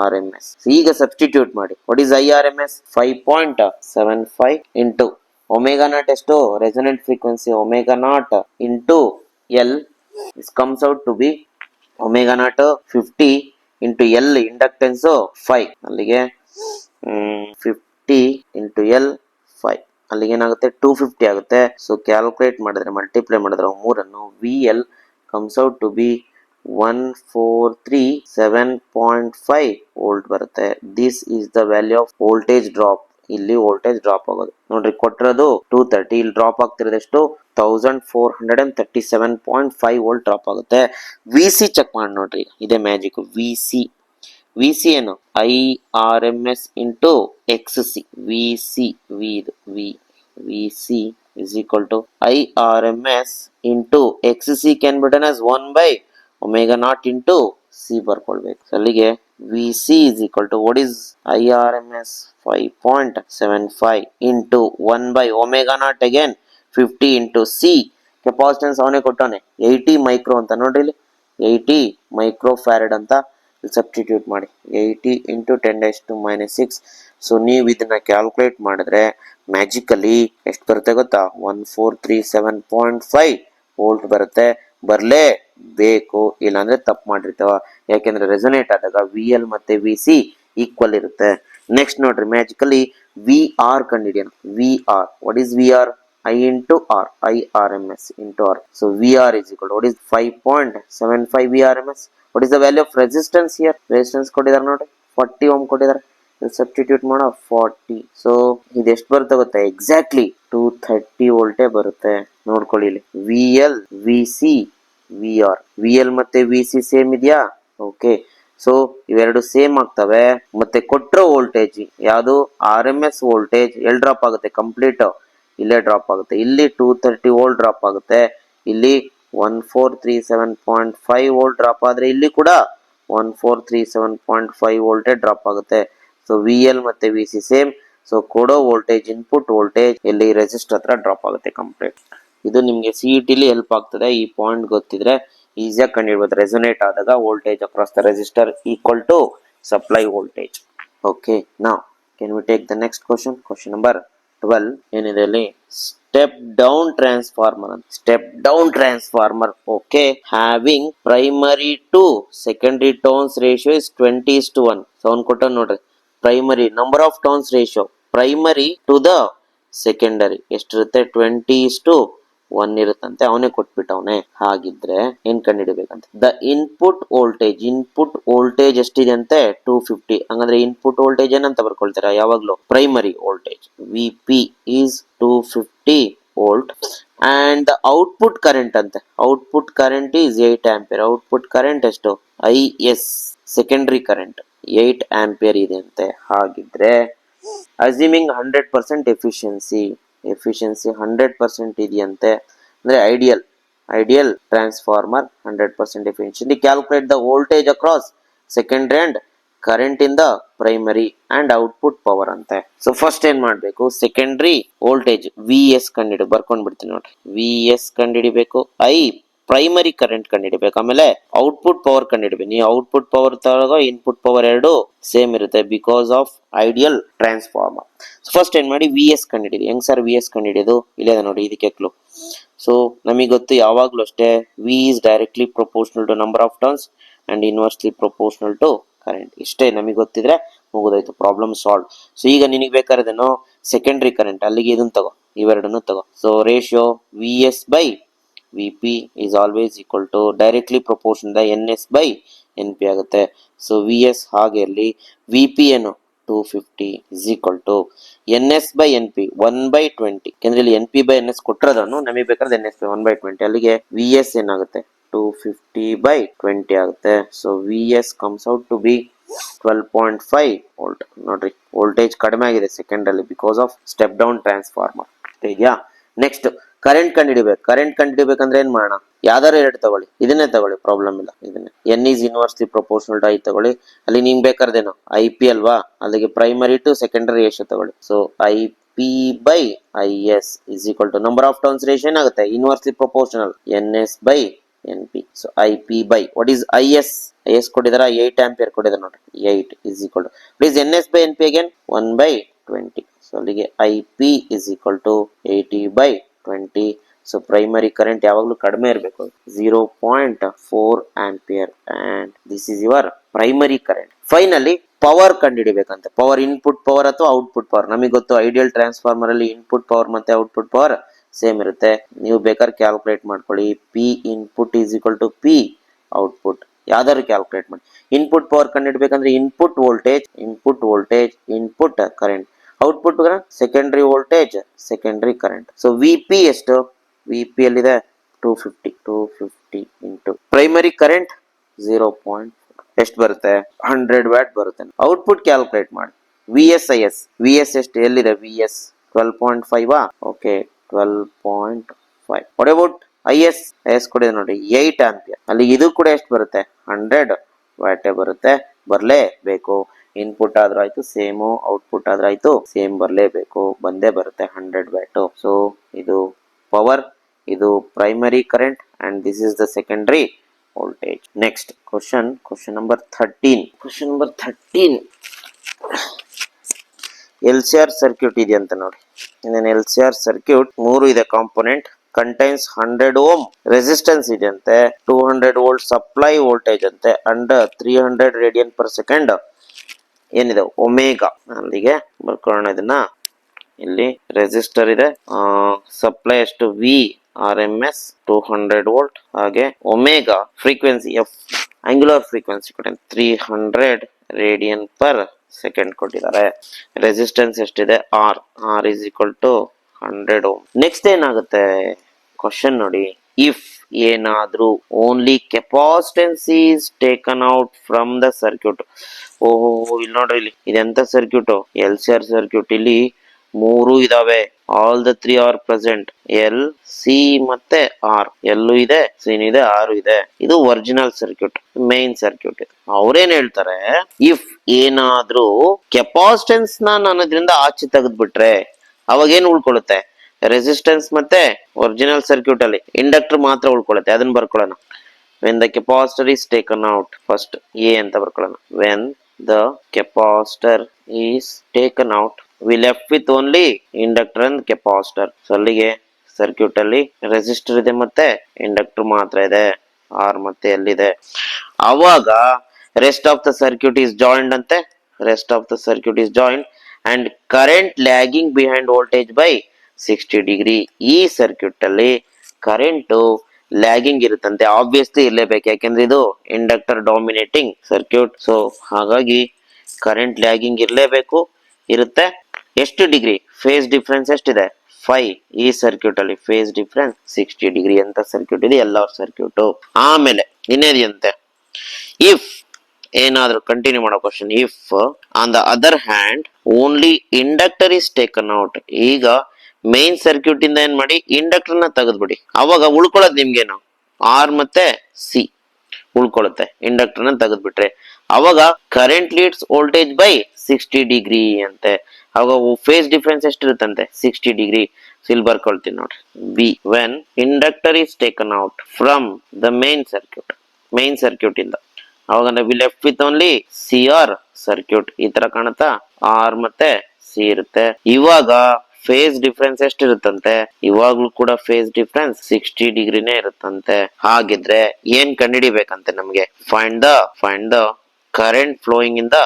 R M S. ಈಗ substitute ಮಾಡಿ. What is I R M S 5.75 into omega naught ಎಷ್ಟು resonant frequency omega naught into L. This comes out to be omega naught 50 into L inductance 5. ಅಲ್ಲಿಗೆ 50 into L 5 ಅಲ್ಲಿಗೆ ಏನಾಗುತ್ತೆ 250 ಆಗುತ್ತೆ. So calculate ಮಾಡಿದ್ರೆ multiply ಮಾಡಿದ್ರೆ ಮೂರನ್ನು V L comes out to be 1437.5 volt ಬರುತ್ತೆ. This is the value of voltage drop. ಇಲ್ಲಿ voltage drop ಆಗೋದು ನೋಡ್ರಿ, ಕೊಟ್ಟಿರೋದು 230, ಇಲ್ಲಿ ಡ್ರಾಪ್ ಆಗ್ತಿರೋದು ಎಷ್ಟು 1437.5 ವೋಲ್ಟ್ ಡ್ರಾಪ್ ಆಗುತ್ತೆ. ವಿ ಸಿ ಚೆಕ್ ಮಾಡಿ ನೋಡ್ರಿ, ಇದೇ ಮ್ಯಾಜಿಕ್. ವಿ ಸಿ ಏನು I R M S into X C. V C V C is equal to I R M S into X C can be done as 1/ಒಮೆಗಾ naught into C ಬರ್ಕೊಳ್ಬೇಕು. ಅಲ್ಲಿಗೆ V C is equal to what is I R M S 5.75 into one by omega naught again 50 into C. Capacitance ಅವನೇ ಕೊಟ್ಟವನೆ 80 micro ಅಂತ ನೋಡ್ರಿ, ಇಲ್ಲಿ 80 micro farad ಅಂತ substitute ಮಾಡಿ. 80 into 10⁻⁶. So ನೀವು ಇದನ್ನ ಕ್ಯಾಲ್ಕುಲೇಟ್ ಮಾಡಿದ್ರೆ ಮ್ಯಾಜಿಕಲಿ ಎಷ್ಟು ಬರುತ್ತೆ ಗೊತ್ತಾ 1437.5 ವೋಲ್ಟ್ ಬರುತ್ತೆ. ಬರ್ಲೇಬೇಕು, ಇಲ್ಲಾಂದ್ರೆ ತಪ್ಪು ಮಾಡಿರ್ತಾವ. ಯಾಕೆಂದ್ರೆ ರೆಸೊನೇಟ್ ಆದಾಗ ವಿ ಎಲ್ ಮತ್ತೆ ವಿ ಸಿ ಈಕ್ವಲ್ ಇರುತ್ತೆ. ನೆಕ್ಸ್ಟ್ ನೋಡ್ರಿ, ಮ್ಯಾಜಿಕಲಿ ವಿ ಆರ್ ಕಂಡಿಡಿಯನ್. V R what is V R I into R, I RMS into R. So VR is equal to what is 5.75 VRMS. What is the value of resistance here? Resistance ಕೊಟ್ಟಿದ್ದಾರೆ ನೋಡಿ 40 ohm ಕೊಟ್ಟಿದ್ದಾರೆ. Substitute ಮಾಡೋ 40. So ಇದು ಎಷ್ಟು ಬರುತ್ತೆ ಗೊತ್ತಾ, exactly 230 ವೋಲ್ಟೇ ಬರುತ್ತೆ. ನೋಡ್ಕೊಳ್ಳಿ ಇಲ್ಲಿ V L V C V R. V L ಮತ್ತೆ ವಿ ಸಿ ಸೇಮ್ ಇದೆಯಾ? ಓಕೆ. ಸೊ ಇವೆರಡು ಸೇಮ್ ಆಗ್ತವೆ. ಮತ್ತೆ ಕೊಟ್ಟಿರೋ ವೋಲ್ಟೇಜ್ ಯಾವುದು ಆರ್ ಎಂ ಎಸ್ ವೋಲ್ಟೇಜ್ ಎಲ್ಲಿ ಡ್ರಾಪ್ ಆಗುತ್ತೆ ಕಂಪ್ಲೀಟ್ ಇಲ್ಲೇ ಡ್ರಾಪ್ ಆಗುತ್ತೆ. ಇಲ್ಲಿ 230 ವೋಲ್ಟ್ ಡ್ರಾಪ್ ಆಗುತ್ತೆ. ಇಲ್ಲಿ 1437.5 ವೋಲ್ಟ್ ಡ್ರಾಪ್ ಆದ್ರೆ ಇಲ್ಲಿ ಕೂಡ 1437.5 ವೋಲ್ಟೇ ಡ್ರಾಪ್ ಆಗುತ್ತೆ. ಸೊ ವಿ ಎಲ್ ಮತ್ತೆ ವಿ ಸಿ ಸೇಮ್. ಸೊ ಕೊಡೋ ವೋಲ್ಟೇಜ್ ಇನ್ಪುಟ್ ವೋಲ್ಟೇಜ್ ಇಲ್ಲಿ ರೆಸಿಸ್ಟರ್ ಹತ್ರ ಡ್ರಾಪ್ ಆಗುತ್ತೆ ಕಂಪ್ಲೀಟ್. ಇದು ನಿಮ್ಗೆ ಸಿಇಟಿಲಿ ಹೆಲ್ಪ್ ಆಗ್ತದೆ. ಈ ಪಾಯಿಂಟ್ ಗೊತ್ತಿದ್ರೆ ಈಸಿಯಾಗಿ ಕಂಡುಹಿಡಬಹುದು. ರೆಸೊನೇಟ್ ಆದಾಗ voltage across the resistor equal to supply voltage. Okay, now can we take the next question. Question number 12 ಏನಿದೆ ಅಲ್ಲಿ, ಸ್ಟೆಪ್ ಡೌನ್ ಟ್ರಾನ್ಸ್ಫಾರ್ಮರ್ ಅಂತ. Step down transformer okay, having primary to secondary turns ratio is 20:1. So ಅವ್ನು ಕೊಟ್ಟ ನೋಡ್ರಿ, primary number of turns ratio primary to the secondary ಎಷ್ಟಿರುತ್ತೆ 20:1. 1 ಇರುತ್ತಂತೆ, ಅವನೇ ಕೊಟ್ಬಿಟ್ಟವನೆ. ಹಾಗಿದ್ರೆ ಏನ್ ಕಂಡುಹಿಡಿಬೇಕಂತೆ, ದ ಇನ್ಪುಟ್ ವೋಲ್ಟೇಜ್ ಎಷ್ಟಿದೆ ಅಂತೆ 250. ಹಂಗಂದ್ರೆ ಇನ್ಪುಟ್ ವೋಲ್ಟೇಜ್ ಏನಂತ ಬರ್ಕೊಳ್ತೀರಾ ಯಾವಾಗ್ಲೂ, primary voltage V P is 250 volt. And the output current ಅಂತೆ, output current is 8 ampere. Output current ಎಷ್ಟು, I S secondary current 8 ampere ಇದೆ ಅಂತೆ. ಹಾಗಿದ್ರೆ ಅಸ್ಯೂಮಿಂಗ್ 100% ಎಫಿಷಿಯನ್ಸಿ 100% ಇದೆಯಂತೆ, ಅಂದ್ರೆ ideal transformer 100% efficiency. Calculate the voltage across secondary and current in the primary and output power ಅಂತೆ. So first ಏನ್ ಮಾಡ್ಬೇಕು, secondary voltage V S ಕಂಡಿಡಿ, ಬರ್ಕೊಂಡ್ ಬಿಡ್ತೀನಿ ನೋಡ್ರಿ. ವಿ ಎಸ್ ಕಂಡಿಡಿಬೇಕು, ಪ್ರೈಮರಿ ಕರೆಂಟ್ ಕಂಡುಹಿಡಿಬೇಕು, ಆಮೇಲೆ ಔಟ್ಪುಟ್ ಪವರ್ ಕಂಡುಹಿಡಿಬೇಕು. ನೀವು ಔಟ್ಪುಟ್ ಪವರ್ ತಗೊಳ್ಳೋ ಇನ್ಪುಟ್ ಪವರ್ ಎರಡು ಸೇಮ್ ಇರುತ್ತೆ because of ideal transformer. First ಏನ್ ಮಾಡಿ, ವಿ ಎಸ್ ಕಂಡುಹಿಡಿದು. ಹೆಂಗ್ ಸರ್ ವಿ ಎಸ್ ಕಂಡುಹಿಡಿಯೋದು, ಇಲ್ಲೇ ನೋಡಿ ಇದಕ್ಕೆ ಕ್ಲೂ. ಸೊ ನಮಗೆ ಗೊತ್ತು ಯಾವಾಗ್ಲೂ ಅಷ್ಟೇ, V is directly proportional to number of turns and inversely proportional to current. ಇಷ್ಟೇ ನಮಗೆ ಗೊತ್ತಿದ್ರೆ ಮುಗಿದೋಯ್ತು, ಪ್ರಾಬ್ಲಮ್ ಸಾಲ್ವ್. ಸೊ ಈಗ ನಿನಗೆ ಬೇಕಾದ್ರೇನು ಸೆಕೆಂಡರಿ ಕರೆಂಟ್, ಅಲ್ಲಿಗೆ ಇದನ್ನ ತಗೋ, ಇವೆರಡನ್ನು ತಗೋ. So ratio V S by Vp is always equal to directly proportional ns by np ಆಗುತ್ತೆ. ಸೊ Vs ಹಾಗೆ ಇರಲಿ, Vp ಏನು 250 is equal to ns by np 1/20. ಯಾಕಂದ್ರೆ ಇಲ್ಲಿ np by ns ಕೊಟ್ಟಿರೋದನ್ನು ನಮಗೆ ಬೇಕಾದ್ರೆ ns by 1/20. ಅಲ್ಲಿಗೆ Vs ಏನಾಗುತ್ತೆ 250/20 ಆಗುತ್ತೆ. So Vs comes out to be 12.5 volt. ನೋಡ್ರಿ ವೋಲ್ಟೇಜ್ ಕಡಿಮೆ ಆಗಿದೆ ಸೆಕೆಂಡಲ್ಲಿ because of step down transformer. ಇದೆಯಾ? ನೆಕ್ಸ್ಟ್ ಕರೆಂಟ್ ಕಂಡುಹಿಡಿಬೇಕಂದ್ರೆ ಏನ್ ಮಾಡೋಣ, ಯಾವ್ದಾರು ಎರಡು ತಗೊಳ್ಳಿ, ಇದನ್ನೇ ತಗೊಳ್ಳಿ, ಪ್ರಾಬ್ಲಮ್ ಇಲ್ಲ. ಇದನ್ನೇ N is inversely proportional to I ತಗೊಳ್ಳಿ. ಅಲ್ಲಿ ನಿಮ್ಗೆ ಬೇಕಾರ್ದೇನು ಐ ಪಿ ಅಲ್ವಾ, ಅಲ್ಲಿಗೆ ಪ್ರೈಮರಿ ಟು ಸೆಕೆಂಡರಿ ರೇಷಿಯೋ ತಗೊಳ್ಳಿ. So I P by I S is equal to number of turns ratio ಏನಾಗುತ್ತೆ, inversely proportional N S by N P. So I P by what is I S ಕೊಟ್ಟಿದಾರ, 8 ampere ಕೊಟ್ಟಿದ್ದಾರೆ ನೋಡ್ರಿ. 8 is equal to what is N S by N P again 1/20. So ಅಲ್ಲಿಗೆ I P is equal to 80/20. So primary current ಯಾವಾಗಲೂ ಕಡಿಮೆ ಇರಬೇಕು, 0.4 ampere, and this is your primary current. Finally power ಕಂಡುಹಿಡಿಬೇಕಂತೆ, power input power ಅಥವಾ output power. ನಮಗೆ ಗೊತ್ತು ideal transformer ಅಲ್ಲಿ input power ಮತ್ತೆ ಔಟ್ಪುಟ್ ಪವರ್ ಸೇಮ್ ಇರುತ್ತೆ. ನೀವು ಬೇಕಾದ್ರೆ ಕ್ಯಾಲ್ಕುಲೇಟ್ ಮಾಡ್ಕೊಳ್ಳಿ, P input is equal to P output, ಯಾವ್ದಾದ್ರು ಕ್ಯಾಲ್ಕುಲೇಟ್ ಮಾಡಿ. ಇನ್ಪುಟ್ ಪವರ್ ಕಂಡುಹಿಡ್ಬೇಕಂದ್ರೆ input voltage input current, output secondary voltage secondary current. So we P ಎಷ್ಟು, ವಿ ಪಿ ಅಲ್ಲಿದೆ 250 ಇಂಟು ಪ್ರೈಮರಿ ಕರೆಂಟ್ 0.4 ಎಷ್ಟು ಬರುತ್ತೆ, 100 ವ್ಯಾಟ್ ಬರುತ್ತೆ. ಔಟ್ಪುಟ್ ಕ್ಯಾಲ್ಕುಲೇಟ್ ಮಾಡಿ, ವಿ ಎಸ್ ಎಷ್ಟು, ಎಲ್ಲಿದೆ V S 12.5. Okay 12.5. What about I S ಕೊಡಿದೆ ನೋಡಿ 8 ಆಂಪಿಯರ್. ಅಲ್ಲಿ ಇದು ಕೂಡ ಎಷ್ಟು ಬರುತ್ತೆ, 100 ವ್ಯಾಟೇ ಬರುತ್ತೆ, ಬರಲೇಬೇಕು. ಇನ್ಪುಟ್ ಆದ್ರೂ ಆಯ್ತು ಸೇಮು, ಔಟ್ಪುಟ್ ಆದ್ರೂ ಆಯ್ತು ಸೇಮ್ ಬರಲೇಬೇಕು, ಬಂದೇ ಬರುತ್ತೆ 100 ವ್ಯಾಟ್. ಸೊ ಇದು ಪವರ್, ಇದು primary current, and this is the secondary voltage. Next question number 13. L C R circuit ಇದೆ ಅಂತ ನೋಡಿ. ಎಲ್ ಸಿ ಆರ್ ಸರ್ಕ್ಯೂಟ್ 3 ಇದೆ ಕಾಂಪೋನೆಂಟ್, ಕಂಟೈನ್ಸ್ 100 ಓಮ್ ರೆಸಿಸ್ಟೆನ್ಸ್ ಇದೆ ಅಂತೆ, 200 ವೋಲ್ಟ್ ಸಪ್ಲೈ ವೋಲ್ಟೇಜ್ ಅಂತೆ, ಅಂಡ್ 300 ರೇಡಿಯನ್ ಪರ್ ಸೆಕೆಂಡ್ ಏನಿದೆ omega. ಅಲ್ಲಿಗೆ ಬರ್ಕೊಳ್ಳೋಣ ಇದನ್ನ. ಇಲ್ಲಿ ರೆಸಿಸ್ಟರ್ ಇದೆ, ಸಪ್ಲೈ ಎಷ್ಟು V R M S 200 volt, ಹಾಗೆ omega frequency F angular frequency ಕೊಟ್ಟಿದ್ದಾರೆ 300 ರೇಡಿಯನ್ ಪರ್ ಸೆಕೆಂಡ್ ಕೊಟ್ಟಿದ್ದಾರೆ. ರೆಸಿಸ್ಟೆನ್ಸ್ ಎಷ್ಟಿದೆ R is equal to 100 ohm. Next ಏನಾಗುತ್ತೆ ಕ್ವಶನ್ ನೋಡಿ, ಇಫ್ ಏನಾದ್ರೂ only capacitance is taken out from the circuit. ಓಹೋ ಇಲ್ಲಿ ನೋಡ್ರಿ, ಇಲ್ಲಿ ಇದೆಂತ circuit, L C R circuit. ಇಲ್ಲಿ 3 ಇದಾವೆ, all the 3 R present, L C ಮತ್ತೆ ಆರ್. ಎಲ್ಲೂ ಇದೆ, ಸಿ ಇದೆ, ಆರು ಇದೆ. ಇದು ಒರಿಜಿನಲ್ ಸರ್ಕ್ಯೂಟ್, ಮೇನ್ ಸರ್ಕ್ಯೂಟ್. ಅವ್ರೇನ್ ಹೇಳ್ತಾರೆ, ಇಫ್ ಏನಾದ್ರೂ ಕೆಪಾಸಿಟೆನ್ಸ್ ನಾನು ಅದರಿಂದ ಆಚೆ ತೆಗೆದ್ಬಿಟ್ರೆ ಅವಾಗ ಏನ್ ಉಳ್ಕೊಳ್ಳುತ್ತೆ, ರೆಸಿಸ್ಟೆನ್ಸ್ ಮತ್ತೆ ಒರಿಜಿನಲ್ ಸರ್ಕ್ಯೂಟ್ ಅಲ್ಲಿ ಇಂಡಕ್ಟರ್ ಮಾತ್ರ ಉಳ್ಕೊಳ್ಳುತ್ತೆ. ಅದನ್ನ ಬರ್ಕೊಳ್ಳೋಣ. When the capacitor is taken out, first A ಅಂತ ಬರ್ಕೊಳ್ಳೋಣ. When the capacitor is taken out, we left with only inductor and capacitor. So ಅಲ್ಲಿಗೆ ಸರ್ಕ್ಯೂಟ್ ಅಲ್ಲಿ ರೆಸಿಸ್ಟರ್ ಇದೆ ಮತ್ತೆ ಇಂಡಕ್ಟರ್ ಮಾತ್ರ ಇದೆ, ಆರ್ ಮತ್ತೆ ಎಲ್ಲಿದೆ. ಅವಾಗ rest of the circuit is joined ಅಂತೆ, rest of the circuit is joined and current lagging behind voltage by 60 degree. ಈ ಸರ್ಕ್ಯೂಟ್ ಅಲ್ಲಿ ಕರೆಂಟು ಲ್ಯಾಗಿಂಗ್ ಇರುತ್ತಂತೆ. ಆಬ್ವಿಯಸ್ಲಿ ಇರಲೇಬೇಕು, ಯಾಕೆಂದ್ರೆ ಇದು ಇಂಡಕ್ಟರ್ ಡಾಮಿನೇಟಿಂಗ್ ಸರ್ಕ್ಯೂಟ್. ಸೊ ಹಾಗಾಗಿ ಕರೆಂಟ್ ಲ್ಯಾಗಿಂಗ್ ಇರಲೇಬೇಕು, ಇರುತ್ತೆ. ಎಷ್ಟು ಡಿಗ್ರಿ ಫೇಸ್ ಡಿಫ್ರೆನ್ಸ್ ಎಷ್ಟಿದೆ? 5. ಈ ಸರ್ಕ್ಯೂಟ್ ಅಲ್ಲಿ ಫೇಸ್ ಡಿಫ್ರೆನ್ಸ್ 60 ಡಿಗ್ರಿ ಅಂತ ಸರ್ಕ್ಯೂಟ್ ಇದೆ, ಎಲ್ಲ ಸರ್ಕ್ಯೂಟ್. ಆಮೇಲೆ ಇನ್ನೇದಿಯಂತೆ, ಇಫ್ ಏನಾದ್ರೂ ಕಂಟಿನ್ಯೂ ಮಾಡೋ question, if on the other hand only inductor is taken out. ಈಗ ಮೇನ್ ಸರ್ಕ್ಯೂಟ್ ಇಂದ ಏನ್ ಮಾಡಿ, ಇಂಡಕ್ಟರ್ ನ ತೆಗೆದ್ಬಿಡಿ. ಅವಾಗ ಉಳ್ಕೊಳ್ಳೋದು ನಿಮ್ಗೇನು, ಆರ್ ಮತ್ತೆ ಸಿ ಉಳ್ಕೊಳ್ಳುತ್ತೆ. ಇಂಡಕ್ಟರ್ ನ ತೆಗೆದ್ಬಿಟ್ರೆ ಅವಾಗ current leads voltage by 60 degree ಅಂತೆ. ಅವಾಗ ಫೇಸ್ ಡಿಫರೆನ್ಸ್ ಎಷ್ಟಿರುತ್ತಂತೆ? 60 ಡಿಗ್ರಿ. ಇಲ್ಲಿ ಬರ್ಕೊಳ್ತೀನಿ ನೋಡ್ರಿ, B when inductor is taken out from the main circuit ಇಂದ, ಅವಾಗ we left with only C R circuit. ಈ ತರ ಕಾಣುತ್ತಾ, ಆರ್ ಮತ್ತೆ ಸಿ ಇರುತ್ತೆ. ಇವಾಗ ಫೇಸ್ ಡಿಫರೆನ್ಸ್ ಎಷ್ಟಿರುತ್ತಂತೆ? ಇವಾಗ್ಲೂ ಕೂಡ ಫೇಸ್ ಡಿಫರೆನ್ಸ್ 60 ಡಿಗ್ರಿನೇ ಇರುತ್ತಂತೆ. ಹಾಗಿದ್ರೆ ಏನ್ ಕಂಡುಹಿಡಿಬೇಕಂತೆ ನಮ್ಗೆ? Find the current flowing in the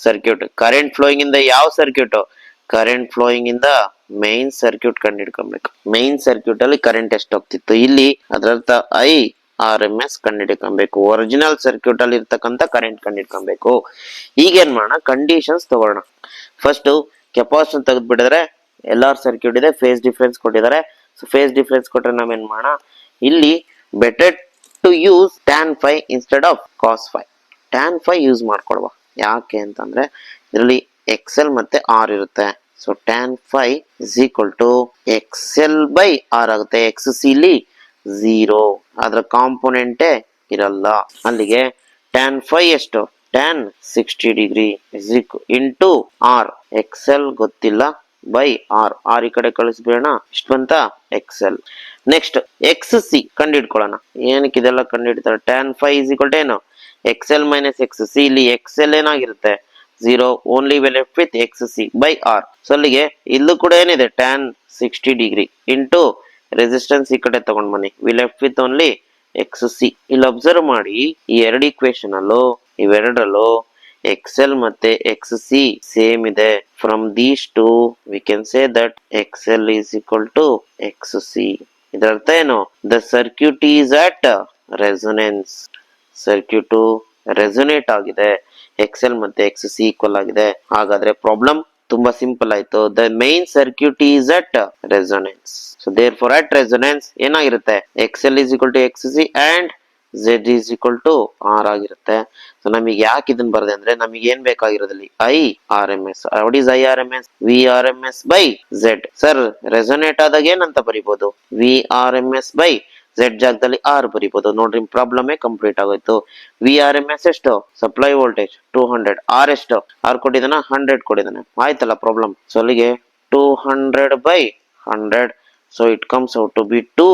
circuit. Current flowing ಇಂದ ಯಾವ ಸರ್ಕ್ಯೂಟ್? ಕರೆಂಟ್ ಫ್ಲೋಯಿಂಗ್ ಇಂದ ಮೈನ್ ಸರ್ಕ್ಯೂಟ್ ಕಂಡುಹಿಡ್ಕೊಬೇಕು. ಮೈನ್ ಸರ್ಕ್ಯೂಟ್ ಅಲ್ಲಿ ಕರೆಂಟ್ ಎಷ್ಟು ಹೋಗ್ತಿತ್ತು, ಇಲ್ಲಿ ಅದರರ್ಥ IRMS ಕಂಡುಹಿಡ್ಕೊಬೇಕು. ಒರಿಜಿನಲ್ ಸರ್ಕ್ಯೂಟ್ ಅಲ್ಲಿ ಇರ್ತಕ್ಕಂಥ ಕರೆಂಟ್ ಕಂಡುಹಿಡ್ಕೊಬೇಕು. ಈಗೇನ್ ಮಾಡೋಣ, ಕಂಡೀಷನ್ಸ್ ತಗೋಣ. ಫಸ್ಟ್ ಕೆಪಾಸಿಟರ್ ತೆಗೆದ್ಬಿಟ್ಟಿದ್ರೆ LR ಸರ್ಕ್ಯೂಟ್ ಇದೆ, ಫೇಸ್ ಡಿಫರೆನ್ಸ್ ಕೊಟ್ಟಿದ್ದಾರೆ. ಸೊ ಫೇಸ್ ಡಿಫರೆನ್ಸ್ ಕೊಟ್ರೆ ನಾವೇನ್ ಮಾಡೋಣ, ಇಲ್ಲಿ better to use tan phi instead of cos phi. tan phi use ಮಾಡ್ಕೊಳ್ವಾ, ಯಾಕೆ ಅಂತಂದ್ರೆ ಇದರಲ್ಲಿ XL ಮತ್ತೆ R ಇರುತ್ತೆ. So tan phi is equal to XL by R ಆಗುತ್ತೆ. XC ಇಲ್ಲಿ 0, ಅದ್ರ ಕಾಂಪೊನೆಂಟೇ ಇರಲ್ಲ. ಅಲ್ಲಿಗೆ tan phi ಎಷ್ಟು? tan 60 degree is into R. XL ಗೊತ್ತಿಲ್ಲ, ಬೈ R ಈ ಕಡೆ ಕಳಿಸ್ಬೇಡ, ಇಷ್ಟು ಬಂತ XL. ನೆಕ್ಸ್ಟ್ XC ಕಂಡುಹಿಡ್ಕೊಳ್ಳೋಣ. ಏನಕ್ಕೆ ಇದೆಲ್ಲ ಕಂಡುಹಿಡ್ತಾರೆ? tan phi is equal to ಏನು? XL minus XC. ಇಲ್ಲಿ XL ಏನಾಗಿರುತ್ತೆ? 0. Only we left with XC by R. So ಅಲ್ಲಿಗೆ ಇಲ್ಲೂ ಕೂಡ ಏನಿದೆ? tan 60 ಡಿಗ್ರಿ ಇಂಟು ರೆಸಿಸ್ಟೆನ್ಸ್ ಈ ಕಡೆ ತಗೊಂಡ್ ಬನ್ನಿ, we left with only XC. ಇಲ್ಲಿ ಅಬ್ಸರ್ವ್ ಮಾಡಿ, ಈ ಎರಡು ಇಕ್ವೇಶನ್ ಅಲ್ಲೂ ಇವೆರಡರಲ್ಲೂ XL ಮತ್ತೆ XC ಸೇಮ್ ಇದೆ. From these two we can say that XL is equal to XC. ಇದರ ಅರ್ಥ ಏನು? The circuit is at resonance. Circuit resonate ಆಗಿದೆ, XL ಮತ್ತೆ XC ಈಕ್ವಲ್ ಆಗಿದೆ. ಹಾಗಾದ್ರೆ ಪ್ರಾಬ್ಲಮ್ ತುಂಬಾ ಸಿಂಪಲ್ ಆಯ್ತು. The main circuit is at resonance. So therefore at resonance ಏನಾಗಿರುತ್ತೆ? XL is equal to XC and Z is equal to R ಆಗಿರುತ್ತೆ. ಸೊ ನಮಗೆ ಯಾಕೆ ಇದನ್ನ ಬರದೆ ಅಂದ್ರೆ, ನಮಗೆ ಏನ್ ಬೇಕಾಗಿರೋದಲ್ಲಿ IRMS. What is IRMS? VRMS by Z. Sir resonate ಆದಾಗ ಏನಂತ ಬರಿಬಹುದು? VRMS ಬೈ Z ಜಾಗದಲ್ಲಿ R ಬರಿಬಹುದು. ನೋಡ್ರಿ, ಪ್ರಾಬ್ಲಮ್ ಕಂಪ್ಲೀಟ್ ಆಗೋಯ್ತು. VRMS ಎಷ್ಟು? Supply voltage 200. R ಎಷ್ಟು? R ಕೊಟ್ಟಿದ್ದಾನ 100 ಕೊಟ್ಟಿದ್ದಾನೆ, ಆಯ್ತಲ್ಲ ಪ್ರಾಬ್ಲಮ್. ಸೊ ಅಲ್ಲಿಗೆ 200 by 100. So it comes out to be 2